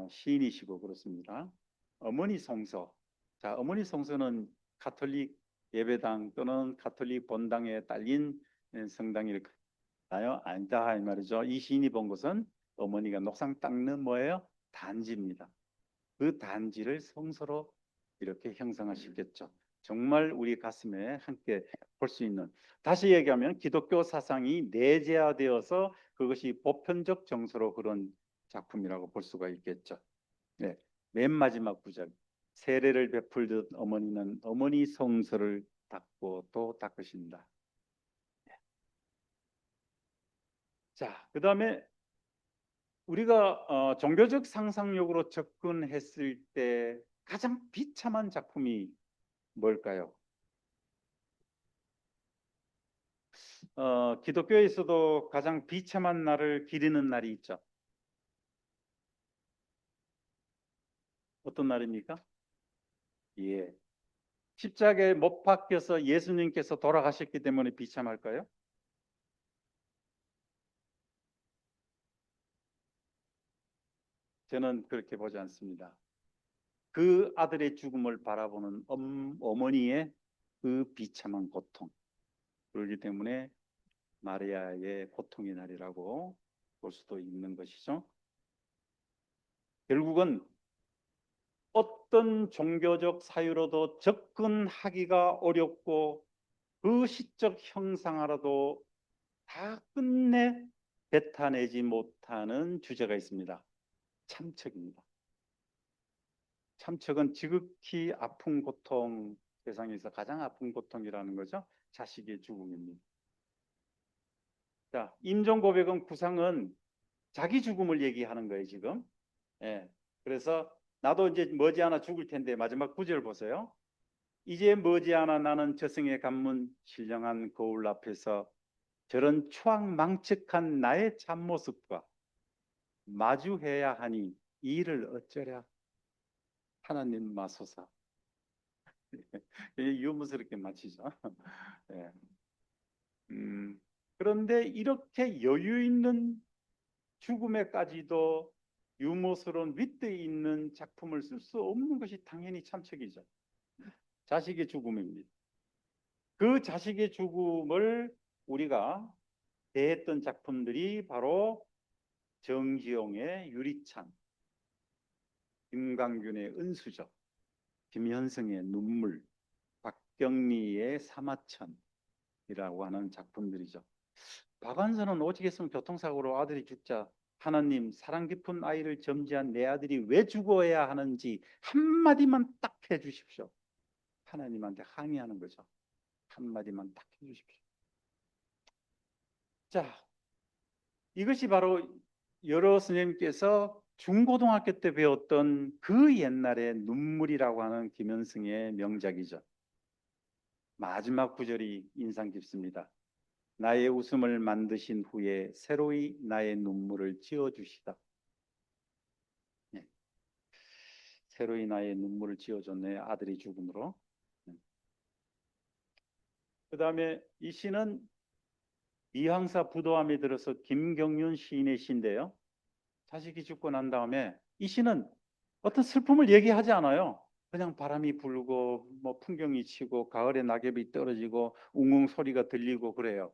시인이시고 그렇습니다. 어머니 성서. 자, 어머니 성서는 가톨릭 예배당 또는 가톨릭 본당에 딸린 성당일 나요? 아니다 이 말이죠. 이 시인이 본 것은 어머니가 녹상 닦는 뭐예요? 단지입니다. 그 단지를 성서로 이렇게 형성하시겠죠. 정말 우리 가슴에 함께 볼 수 있는, 다시 얘기하면 기독교 사상이 내재화되어서 그것이 보편적 정서로 그런 작품이라고 볼 수가 있겠죠. 네, 맨 마지막 구절. 세례를 베풀듯 어머니는 어머니 성서를 닦고 또 닦으신다. 자, 그 다음에 우리가 종교적 상상력으로 접근했을 때 가장 비참한 작품이 뭘까요? 기독교에서도 가장 비참한 날을 기리는 날이 있죠. 어떤 날입니까? 예. 십자가에 못 박혀서 예수님께서 돌아가셨기 때문에 비참할까요? 저는 그렇게 보지 않습니다. 그 아들의 죽음을 바라보는 어머니의 그 비참한 고통. 그렇기 때문에 마리아의 고통의 날이라고 볼 수도 있는 것이죠. 결국은 어떤 종교적 사유로도 접근하기가 어렵고 그 시적 형상하라도 다 끝내 뱉어내지 못하는 주제가 있습니다. 참척입니다. 참척은 지극히 아픈 고통, 세상에서 가장 아픈 고통이라는 거죠. 자식의 죽음입니다. 자, 임종고백은 구상은 자기 죽음을 얘기하는 거예요, 지금. 예. 그래서 나도 이제 머지않아 죽을 텐데 마지막 구절 보세요. 이제 머지않아 나는 저승의 관문 신령한 거울 앞에서 저런 추악망측한 나의 참모습과 마주해야 하니 이 일을 어쩌랴. 하나님 마소서. 유머스럽게 마치죠. 예. 그런데 이렇게 여유 있는 죽음에까지도 유머스러운 윗대 있는 작품을 쓸 수 없는 것이 당연히 참척이죠. 자식의 죽음입니다. 그 자식의 죽음을 우리가 대했던 작품들이 바로 정지용의 유리창, 김광균의 은수저, 김현성의 눈물, 박경리의 사마천이라고 하는 작품들이죠. 박완서는 오직 했으면 교통사고로 아들이 죽자 하나님 사랑 깊은 아이를 점지한 내 아들이 왜 죽어야 하는지 한마디만 딱 해주십시오. 하나님한테 항의하는 거죠. 한마디만 딱 해주십시오. 자, 이것이 바로 여러 스님께서 중고등학교 때 배웠던 그 옛날의 눈물이라고 하는 김현승의 명작이죠. 마지막 구절이 인상 깊습니다. 나의 웃음을 만드신 후에 새로이 나의 눈물을 지어주시다. 예, 새로이 나의 눈물을 지어줬네, 아들이 죽음으로. 그 다음에 이 시는 이항사 부도함에 들어서 김경륜 시인의 시인데요. 자식이 죽고 난 다음에 이 시는 어떤 슬픔을 얘기하지 않아요. 그냥 바람이 불고 뭐 풍경이 치고 가을에 낙엽이 떨어지고 웅웅 소리가 들리고 그래요.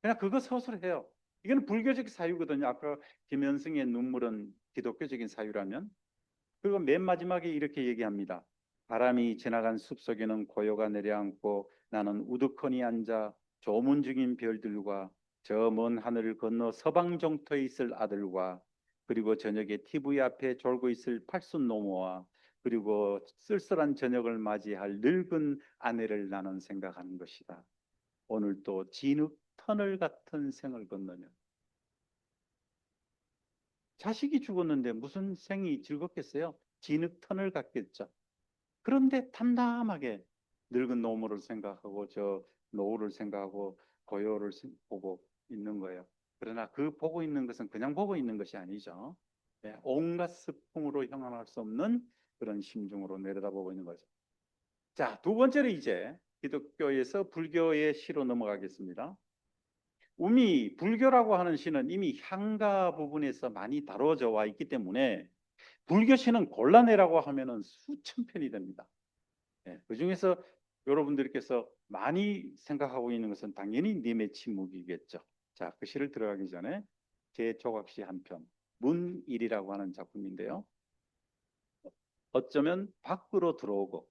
그냥 그거 서술해요. 이거는 불교적 사유거든요. 아까 김현승의 눈물은 기독교적인 사유라면. 그리고 맨 마지막에 이렇게 얘기합니다. 바람이 지나간 숲속에는 고요가 내려앉고 나는 우두커니 앉아 조문 중인 별들과 저 먼 하늘을 건너 서방 정토에 있을 아들과 그리고 저녁에 TV 앞에 졸고 있을 팔순노모와 그리고 쓸쓸한 저녁을 맞이할 늙은 아내를 나는 생각하는 것이다. 오늘 또 진흙 터널 같은 생을 건너며 자식이 죽었는데 무슨 생이 즐겁겠어요? 진흙 터널 같겠죠. 그런데 담담하게 늙은 노모를 생각하고 저 노후를 생각하고 고요를 보고 있는 거예요. 그러나 그 보고 있는 것은 그냥 보고 있는 것이 아니죠. 네, 온갖 스풍으로 형언할 수 없는 그런 심중으로 내려다보고 있는 거죠. 자, 두 번째로 이제 기독교에서 불교의 시로 넘어가겠습니다. 이미 불교라고 하는 시는 이미 향가 부분에서 많이 다뤄져 와 있기 때문에 불교 시는 골라내라고 하면은 수천 편이 됩니다. 예, 그 중에서 여러분들께서 많이 생각하고 있는 것은 당연히 님의 침묵이겠죠. 자, 그 시를 들어가기 전에 제 조각시 한 편, 문일이라고 하는 작품인데요. 어쩌면 밖으로 들어오고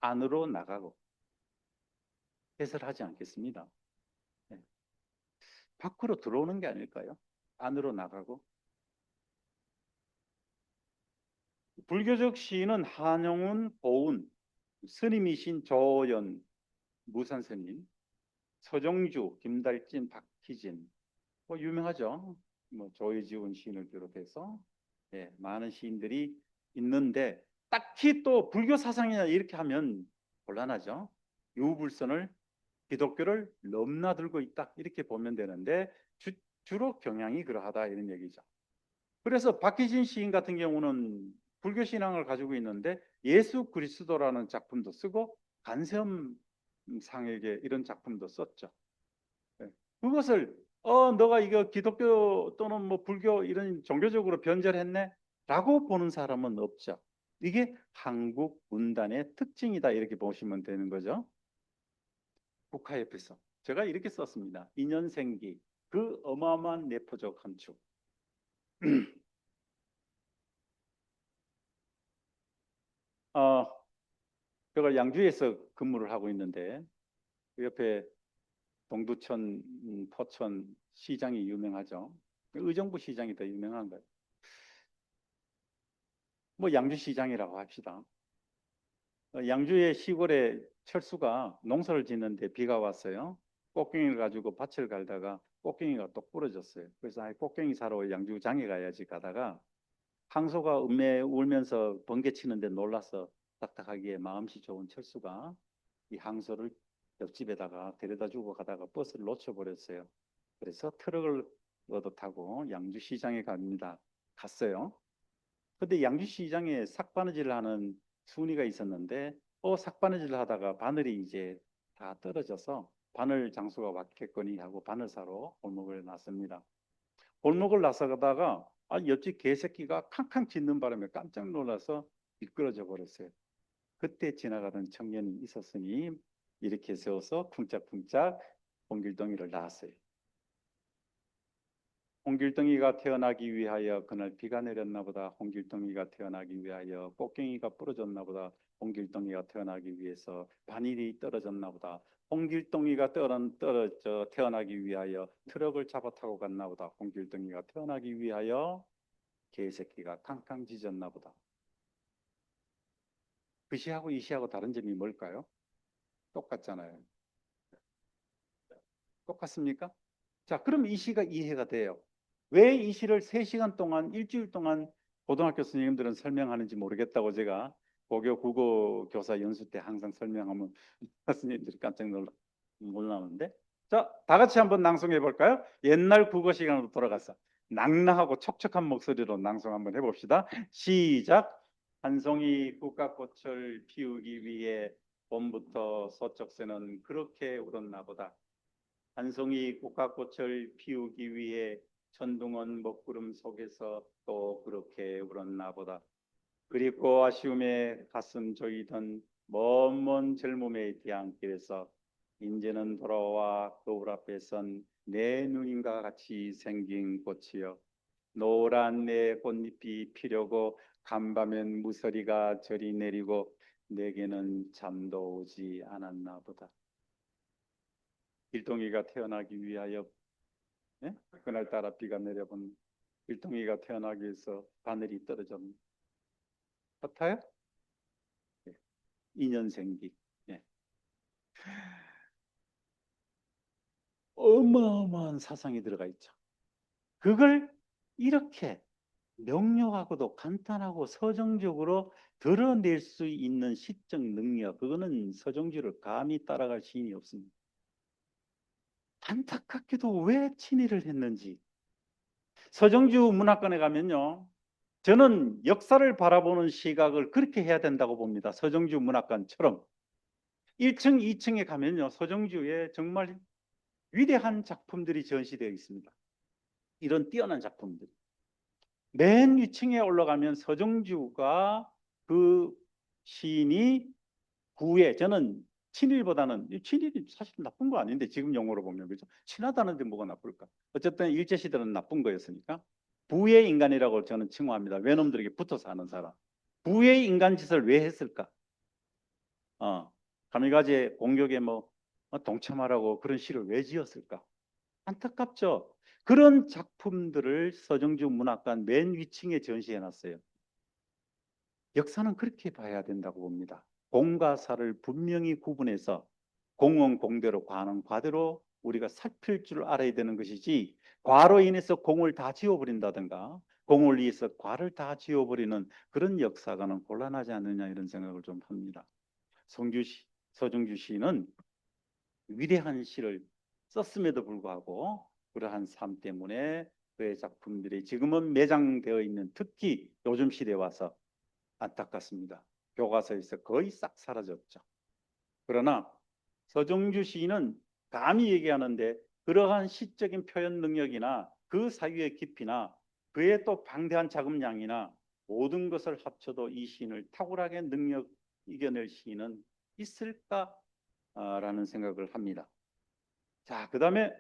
안으로 나가고 해설하지 않겠습니다. 예, 밖으로 들어오는 게 아닐까요? 안으로 나가고. 불교적 시인은 한영운, 보운, 스님이신 조연, 무산스님, 서정주, 김달진, 박희진, 뭐 유명하죠. 뭐 조혜지원 시인을 비롯해서 예, 많은 시인들이 있는데 딱히 또 불교 사상이나 이렇게 하면 곤란하죠. 유불선을 기독교를 넘나들고 있다 이렇게 보면 되는데 주로 경향이 그러하다 이런 얘기죠. 그래서 박희진 시인 같은 경우는 불교 신앙을 가지고 있는데 예수 그리스도라는 작품도 쓰고 간세음상에게 이런 작품도 썼죠. 예. 그것을 너가 이거 기독교 또는 뭐 불교 이런 종교적으로 변절했네? 라고 보는 사람은 없죠. 이게 한국 문단의 특징이다 이렇게 보시면 되는 거죠. 국화옆에서 제가 이렇게 썼습니다. 인연생기 그 어마어마한 내포적 함축. 어, 제가 양주에서 근무를 하고 있는데 그 옆에 동두천, 포천 시장이 유명하죠. 의정부 시장이 더 유명한 거예요. 뭐 양주시장이라고 합시다. 양주의 시골에 철수가 농사를 짓는데 비가 왔어요. 꽃갱이를 가지고 밭을 갈다가 꽃갱이가 똑 부러졌어요. 그래서 꽃갱이 사러 양주장에 가야지 가다가 항소가 음에 울면서 번개 치는데 놀라서 딱딱하기에 마음씨 좋은 철수가 이 항소를 옆집에다가 데려다 주고 가다가 버스를 놓쳐버렸어요. 그래서 트럭을 얻어 타고 양주시장에 갑니다. 갔어요. 근데 양주시장에 삭바느질을 하는 순이가 있었는데 삭바느질을 하다가 바늘이 이제 다 떨어져서 바늘 장수가 왔겠거니 하고 바늘 사러 골목을 났습니다. 골목을 나서다가 옆집 개새끼가 캉캉 짖는 바람에 깜짝 놀라서 미끄러져 버렸어요. 그때 지나가던 청년이 있었으니 이렇게 세워서 쿵짝쿵짝 홍길동이를 낳았어요. 홍길동이가 태어나기 위하여 그날 비가 내렸나 보다. 홍길동이가 태어나기 위하여 꽃갱이가 부러졌나 보다. 홍길동이가 태어나기 위해서 바늘이 떨어졌나 보다. 홍길동이가 떨어져 태어나기 위하여 트럭을 잡아 타고 갔나 보다. 홍길동이가 태어나기 위하여 개새끼가 캉캉 짖었나 보다. 그 시하고 이 시하고 다른 점이 뭘까요? 똑같잖아요. 똑같습니까? 자, 그럼 이 시가 이해가 돼요. 왜 이 시를 3시간 동안 일주일 동안 고등학교 선생님들은 설명하는지 모르겠다고 제가 고교 국어 교사 연수 때 항상 설명하면 선생님들이 깜짝 놀라는데 자, 다 같이 한번 낭송해 볼까요? 옛날 국어 시간으로 돌아가서 낭낭하고 촉촉한 목소리로 낭송 한번 해봅시다. 시작. 한 송이 국화꽃을 피우기 위해 봄부터 서쪽새는 그렇게 울었나 보다. 한 송이 국화꽃을 피우기 위해 천둥은 먹구름 속에서 또 그렇게 울었나 보다. 그립고 아쉬움에 가슴 조이던 먼 젊음의 뒤안길에서 인제는 돌아와 거울 앞에 선 내 누님과 같이 생긴 꽃이여, 노란 내 꽃잎이 피려고 간밤엔 무서리가 저리 내리고 내게는 잠도 오지 않았나 보다. 일동이가 태어나기 위하여, 예? 그날따라 비가 내려본 일동이가 태어나기 위해서 바늘이 떨어졌습니다. 같아요? 예. 인연생기. 예. 어마어마한 사상이 들어가 있죠. 그걸 이렇게 명료하고도 간단하고 서정적으로 드러낼 수 있는 시적 능력, 그거는 서정주를 감히 따라갈 시인이 없습니다. 안타깝게도 왜 친일을 했는지. 서정주 문학관에 가면요, 저는 역사를 바라보는 시각을 그렇게 해야 된다고 봅니다. 서정주 문학관처럼 1층, 2층에 가면요, 서정주의 정말 위대한 작품들이 전시되어 있습니다. 이런 뛰어난 작품들. 맨 위층에 올라가면 서정주가 그 시인이 구애, 저는 친일보다는, 친일이 사실 나쁜 거 아닌데 지금 용어로 보면, 그죠? 친하다는데 뭐가 나쁠까? 어쨌든 일제시대는 나쁜 거였으니까 부의 인간이라고 저는 칭호합니다. 외놈들에게 붙어서 하는 사람. 부의 인간 짓을 왜 했을까? 가미가제 공격에 동참하라고 그런 시를 왜 지었을까? 안타깝죠. 그런 작품들을 서정주 문학관 맨 위층에 전시해 놨어요. 역사는 그렇게 봐야 된다고 봅니다. 공과 사를 분명히 구분해서 공은 공대로, 과는 과대로 우리가 살필 줄 알아야 되는 것이지, 과로 인해서 공을 다 지워버린다든가 공을 위해서 과를 다 지워버리는 그런 역사가는 곤란하지 않느냐, 이런 생각을 좀 합니다. 서정주 시는 위대한 시를 썼음에도 불구하고 그러한 삶 때문에 그의 작품들이 지금은 매장되어 있는, 특히 요즘 시대에 와서 안타깝습니다. 교과서에서 거의 싹 사라졌죠. 그러나 서정주 시인은 감히 얘기하는데 그러한 시적인 표현 능력이나 그 사유의 깊이나 그의 또 방대한 작업량이나 모든 것을 합쳐도 이 시인을 탁월하게 이겨낼 시인은 있을까라는 생각을 합니다. 자, 그 다음에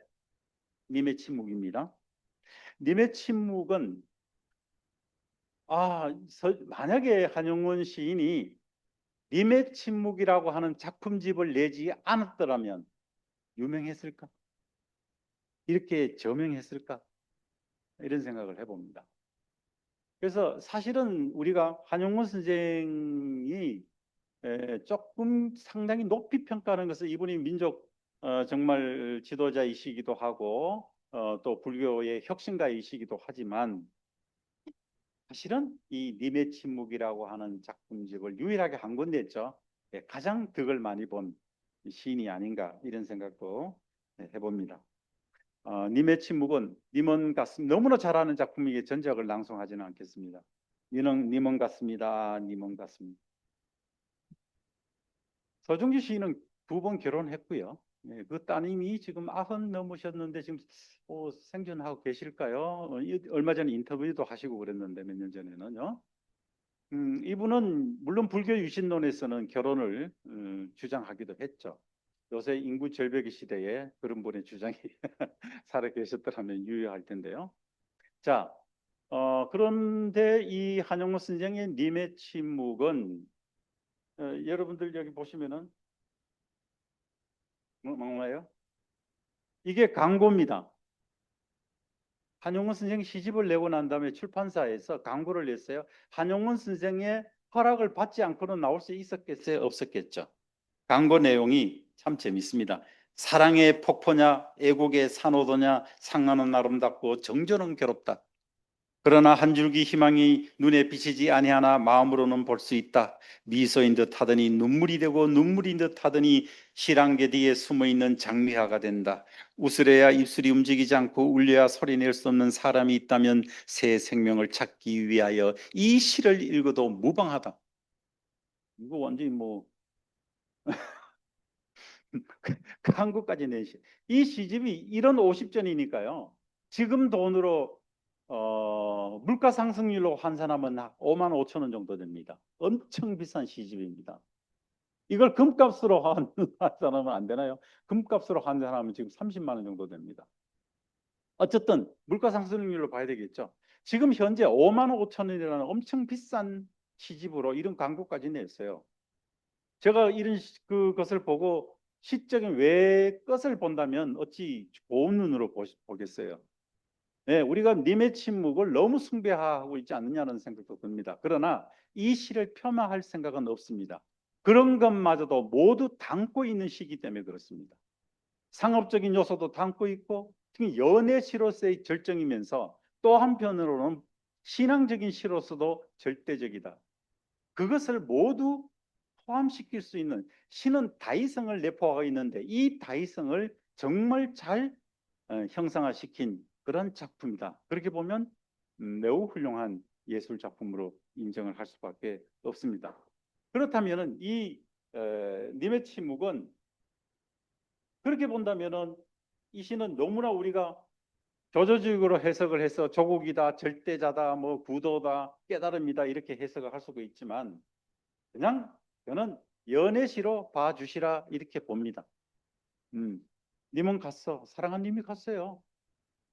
님의 침묵입니다. 님의 침묵은 만약에 한용운 시인이 님의 침묵이라고 하는 작품집을 내지 않았더라면 유명했을까? 이렇게 저명했을까? 이런 생각을 해봅니다. 그래서 사실은 우리가 한용운 선생이 조금 상당히 높이 평가하는 것은, 이분이 민족 정말 지도자이시기도 하고 또 불교의 혁신가이시기도 하지만, 사실은 이 님의 침묵이라고 하는 작품집을 유일하게 한 권 냈죠. 가장 덕을 많이 본 시인이 아닌가, 이런 생각도 해봅니다. 님의 침묵은, 님은 같습니다. 너무나 잘하는 작품이기에 전작을 낭송하지는 않겠습니다. 님은 같습니다. 님은 같습니다. 서정주 시인은 2번 결혼했고요. 그 따님이 지금 90 넘으셨는데 지금 생존하고 계실까요? 얼마 전에 인터뷰도 하시고 그랬는데, 몇 년 전에는요. 이분은 물론 불교 유신론에서는 결혼을 주장하기도 했죠. 요새 인구 절벽의 시대에 그런 분의 주장이 살아 계셨더라면 유효할 텐데요. 자, 그런데 이 한용운 선생의 님의 침묵은, 여러분들 여기 보시면은 뭐예요? 이게 광고입니다. 한용운 선생 시집을 내고 난 다음에 출판사에서 광고를 냈어요. 한용운 선생의 허락을 받지 않고는 나올 수 있었겠어요? 없었겠죠? 광고 내용이 참 재밌습니다. 사랑의 폭포냐, 애국의 산호도냐, 상하는 아름답고 정조는 괴롭다. 그러나 한 줄기 희망이 눈에 비치지 아니하나 마음으로는 볼 수 있다. 미소인 듯 하더니 눈물이 되고 눈물인 듯 하더니 실안개 뒤에 숨어 있는 장미화가 된다. 웃으려야 입술이 움직이지 않고 울려야 소리낼 수 없는 사람이 있다면 새 생명을 찾기 위하여 이 시를 읽어도 무방하다. 이거 완전히 뭐 그 한국까지 낸 시. 이 시집이 이런 50전이니까요. 지금 돈으로 물가 상승률로 환산하면 5만 5천 원 정도 됩니다. 엄청 비싼 시집입니다. 이걸 금값으로 환산하면 안 되나요? 금값으로 환산하면 지금 30만 원 정도 됩니다. 어쨌든 물가 상승률로 봐야 되겠죠. 지금 현재 5만 5천 원이라는 엄청 비싼 시집으로 이런 광고까지 냈어요. 제가 이런 그것을 보고 시적인 외의 것을 본다면 어찌 좋은 눈으로 보겠어요. 네, 우리가 님의 침묵을 너무 숭배하고 있지 않느냐는 생각도 듭니다. 그러나 이 시를 폄하할 생각은 없습니다. 그런 것마저도 모두 담고 있는 시기 때문에 그렇습니다. 상업적인 요소도 담고 있고 특히 연애 시로서의 절정이면서 또 한편으로는 신앙적인 시로서도 절대적이다. 그것을 모두 포함시킬 수 있는 시는 다이성을 내포하고 있는데 이 다이성을 정말 잘 형상화시킨 그런 작품이다. 그렇게 보면 매우 훌륭한 예술 작품으로 인정을 할 수밖에 없습니다. 그렇다면은 이 님의 침묵은 그렇게 본다면은 이 시는 너무나 우리가 조조직으로 해석을 해서 조국이다, 절대자다, 뭐 구도다, 깨달음이다 이렇게 해석을 할 수가 있지만 그냥 저는 연애시로 봐주시라 이렇게 봅니다. 님은 갔어. 사랑한 님이 갔어요.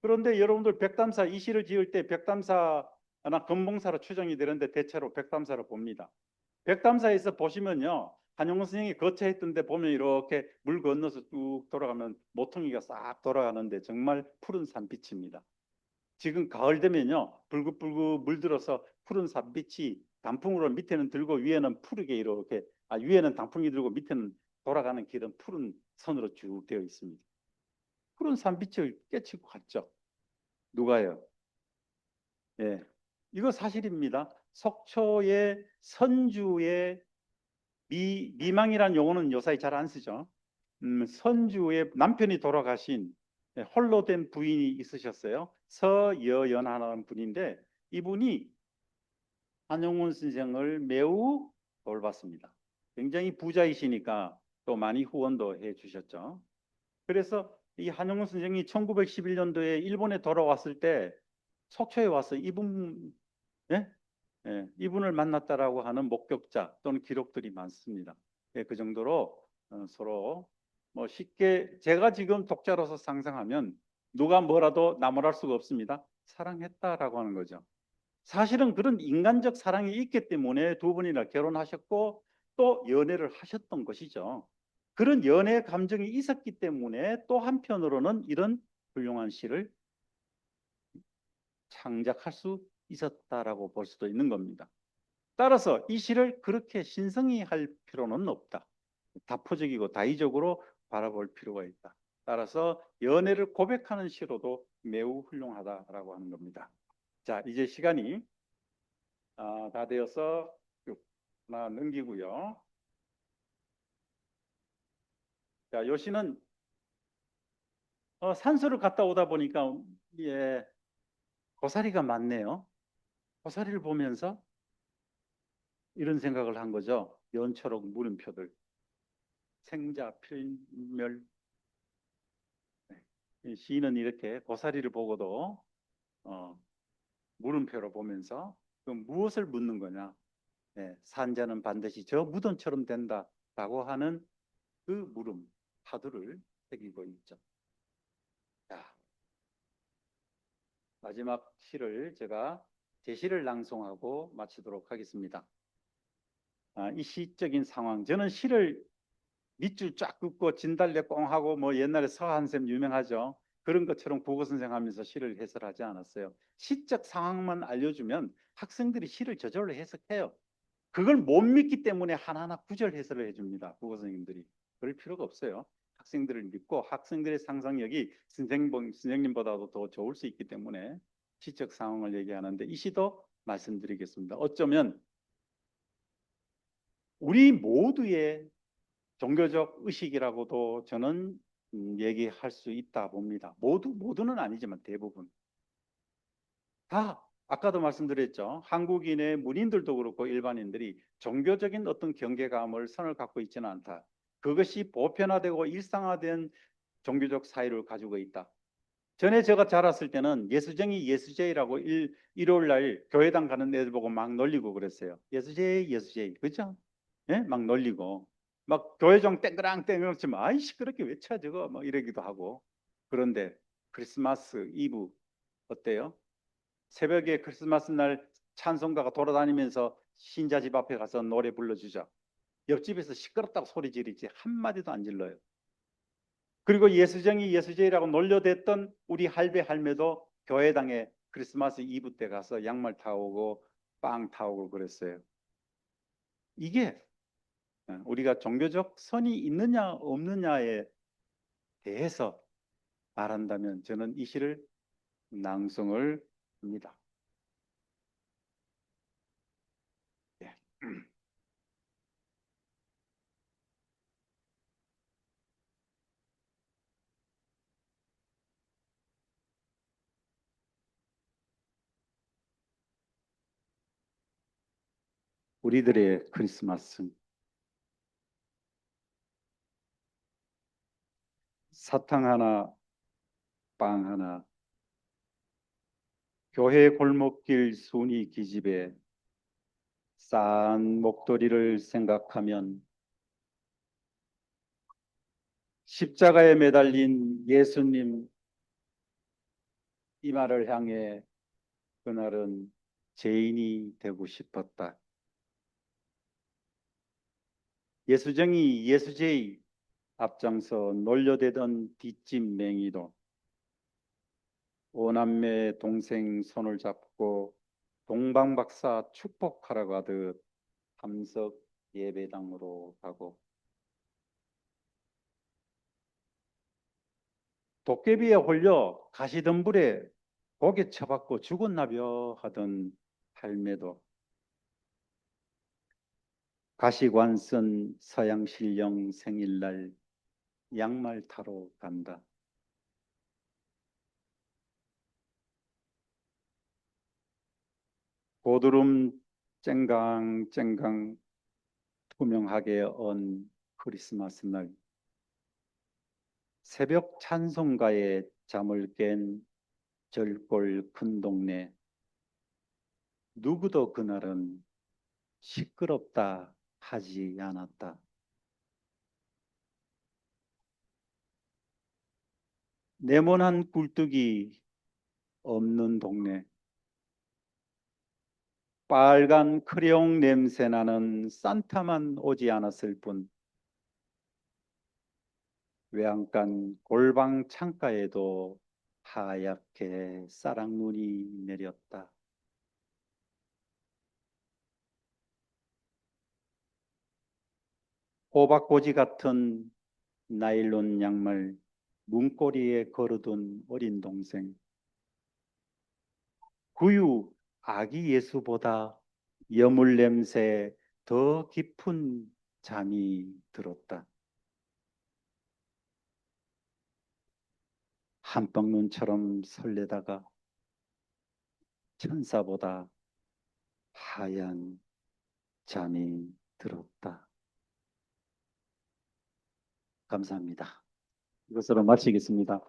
그런데 여러분들 백담사 이 시를 지을 때 백담사나 금봉사로 추정이 되는데 대체로 백담사로 봅니다. 백담사에서 보시면요. 한용운 선생이 거처했던데 보면 이렇게 물 건너서 쭉 돌아가면 모퉁이가 싹 돌아가는데 정말 푸른 산빛입니다. 지금 가을 되면요. 불긋불긋 물들어서 푸른 산빛이 단풍으로 밑에는 들고 위에는 푸르게 이렇게 위에는 단풍이 들고 밑에는 돌아가는 길은 푸른 선으로 쭉 되어 있습니다. 푸른 산빛을 깨치고 갔죠. 누가요? 예, 이거 사실입니다. 속초의 선주의 미망이라는 용어는 요사이 잘 안 쓰죠. 선주의 남편이 돌아가신 홀로 된 부인이 있으셨어요. 서여연하라는 분인데 이분이 한용운 선생을 매우 돌봤습니다. 굉장히 부자이시니까 또 많이 후원도 해 주셨죠. 그래서 이 한용운 선생이 1911년도에 일본에 돌아왔을 때 속초에 와서 예? 예, 이분을 만났다라고 하는 목격자 또는 기록들이 많습니다. 예, 그 정도로 서로 뭐 쉽게 제가 지금 독자로서 상상하면 누가 뭐라도 나무랄 수가 없습니다. 사랑했다라고 하는 거죠. 사실은 그런 인간적 사랑이 있기 때문에 두 분이나 결혼하셨고 또 연애를 하셨던 것이죠. 그런 연애 감정이 있었기 때문에 또 한편으로는 이런 훌륭한 시를 창작할 수 있었다라고 볼 수도 있는 겁니다. 따라서 이 시를 그렇게 신성히 할 필요는 없다. 다포적이고 다의적으로 바라볼 필요가 있다. 따라서 연애를 고백하는 시로도 매우 훌륭하다라고 하는 겁니다. 자, 이제 시간이 다 되어서 하나 넘기고요. 자, 요 시는 산소를 갔다 오다 보니까 예, 고사리가 많네요. 고사리를 보면서 이런 생각을 한 거죠. 연초록 물음표들, 생자, 필멸. 시인은 이렇게 고사리를 보고도 물음표로 보면서 그 무엇을 묻는 거냐. 산자는 반드시 저 무덤처럼 된다라고 하는 그 물음, 파도를 새기고 있죠. 자, 마지막 시를 제가 제 시를 낭송하고 마치도록 하겠습니다. 이 시적인 상황, 저는 시를 밑줄 쫙 긋고 진달래 꽁 하고 뭐 옛날에 서한샘 유명하죠. 그런 것처럼 국어 선생하면서 시를 해설하지 않았어요. 시적 상황만 알려주면 학생들이 시를 저절로 해석해요. 그걸 못 믿기 때문에 하나하나 구절 해설을 해줍니다. 국어 선생님들이. 그럴 필요가 없어요. 학생들을 믿고 학생들의 상상력이 선생님보다도 더 좋을 수 있기 때문에 시적 상황을 얘기하는데 이 시도 말씀드리겠습니다. 어쩌면 우리 모두의 종교적 의식이라고도 저는 얘기할 수 있다 봅니다. 모두는 아니지만 대부분. 다 아까도 말씀드렸죠. 한국인의 문인들도 그렇고 일반인들이 종교적인 어떤 경계감을 선을 갖고 있지는 않다. 그것이 보편화되고 일상화된 종교적 사유를 가지고 있다. 전에 제가 자랐을 때는 예수쟁이 예수제이라고 일요일 날 교회당 가는 애들 보고 막 놀리고 그랬어요. 예수제이 예수제이 그죠? 예? 막 놀리고 막 교회종 땡그랑땡그랑 치면 아이 시끄럽게 외쳐 저거 뭐 이러기도 하고. 그런데 크리스마스 이브 어때요? 새벽에 크리스마스 날 찬송가가 돌아다니면서 신자 집 앞에 가서 노래 불러주죠. 옆집에서 시끄럽다고 소리 지르지 한마디도 안 질러요. 그리고 예수쟁이 예수제이라고 놀려댔던 우리 할배 할매도 교회당에 크리스마스 이브 때 가서 양말 타오고 빵 타오고 그랬어요. 이게 우리가 종교적 선이 있느냐 없느냐에 대해서 말한다면 저는 이 시를 낭송을 합니다. 예. 우리들의 크리스마스 사탕 하나 빵 하나 교회 골목길 순이 기집애 싼 목도리를 생각하면 십자가에 매달린 예수님 이마를 향해 그날은 죄인이 되고 싶었다. 예수쟁이 예수제이 앞장서 놀려대던 뒷집 맹이도 오남매 동생 손을 잡고 동방박사 축복하러 가듯 함석 예배당으로 가고 도깨비에 홀려 가시덤불에 고개 쳐박고 죽었나벼 하던 할매도 가시관 쓴 서양신령 생일날 양말 타러 간다. 고드름 쨍강쨍강 투명하게 언 크리스마스 날 새벽 찬송가에 잠을 깬 절골 큰 동네 누구도 그날은 시끄럽다 하지 않았다. 네모난 굴뚝이 없는 동네 빨간 크레용 냄새 나는 산타만 오지 않았을 뿐 외양간 골방 창가에도 하얗게 쌀랑눈이 내렸다. 호박꼬지 같은 나일론 양말 문고리에 걸어둔 어린 동생 구유 아기 예수보다 여물 냄새 더 깊은 잠이 들었다. 한방눈처럼 설레다가 천사보다 하얀 잠이 들었다. 감사합니다. 이것으로 마치겠습니다.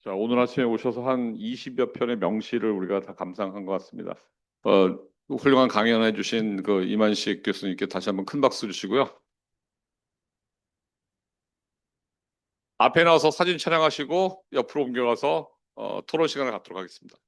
자, 오늘 아침에 오셔서 한 20여 편의 명시를 우리가 다 감상한 것 같습니다. 어, 훌륭한 강연해 주신 그 이만식 교수님께 다시 한번 큰 박수 주시고요. 앞에 나와서 사진 촬영하시고 옆으로 옮겨가서 토론 시간을 갖도록 하겠습니다.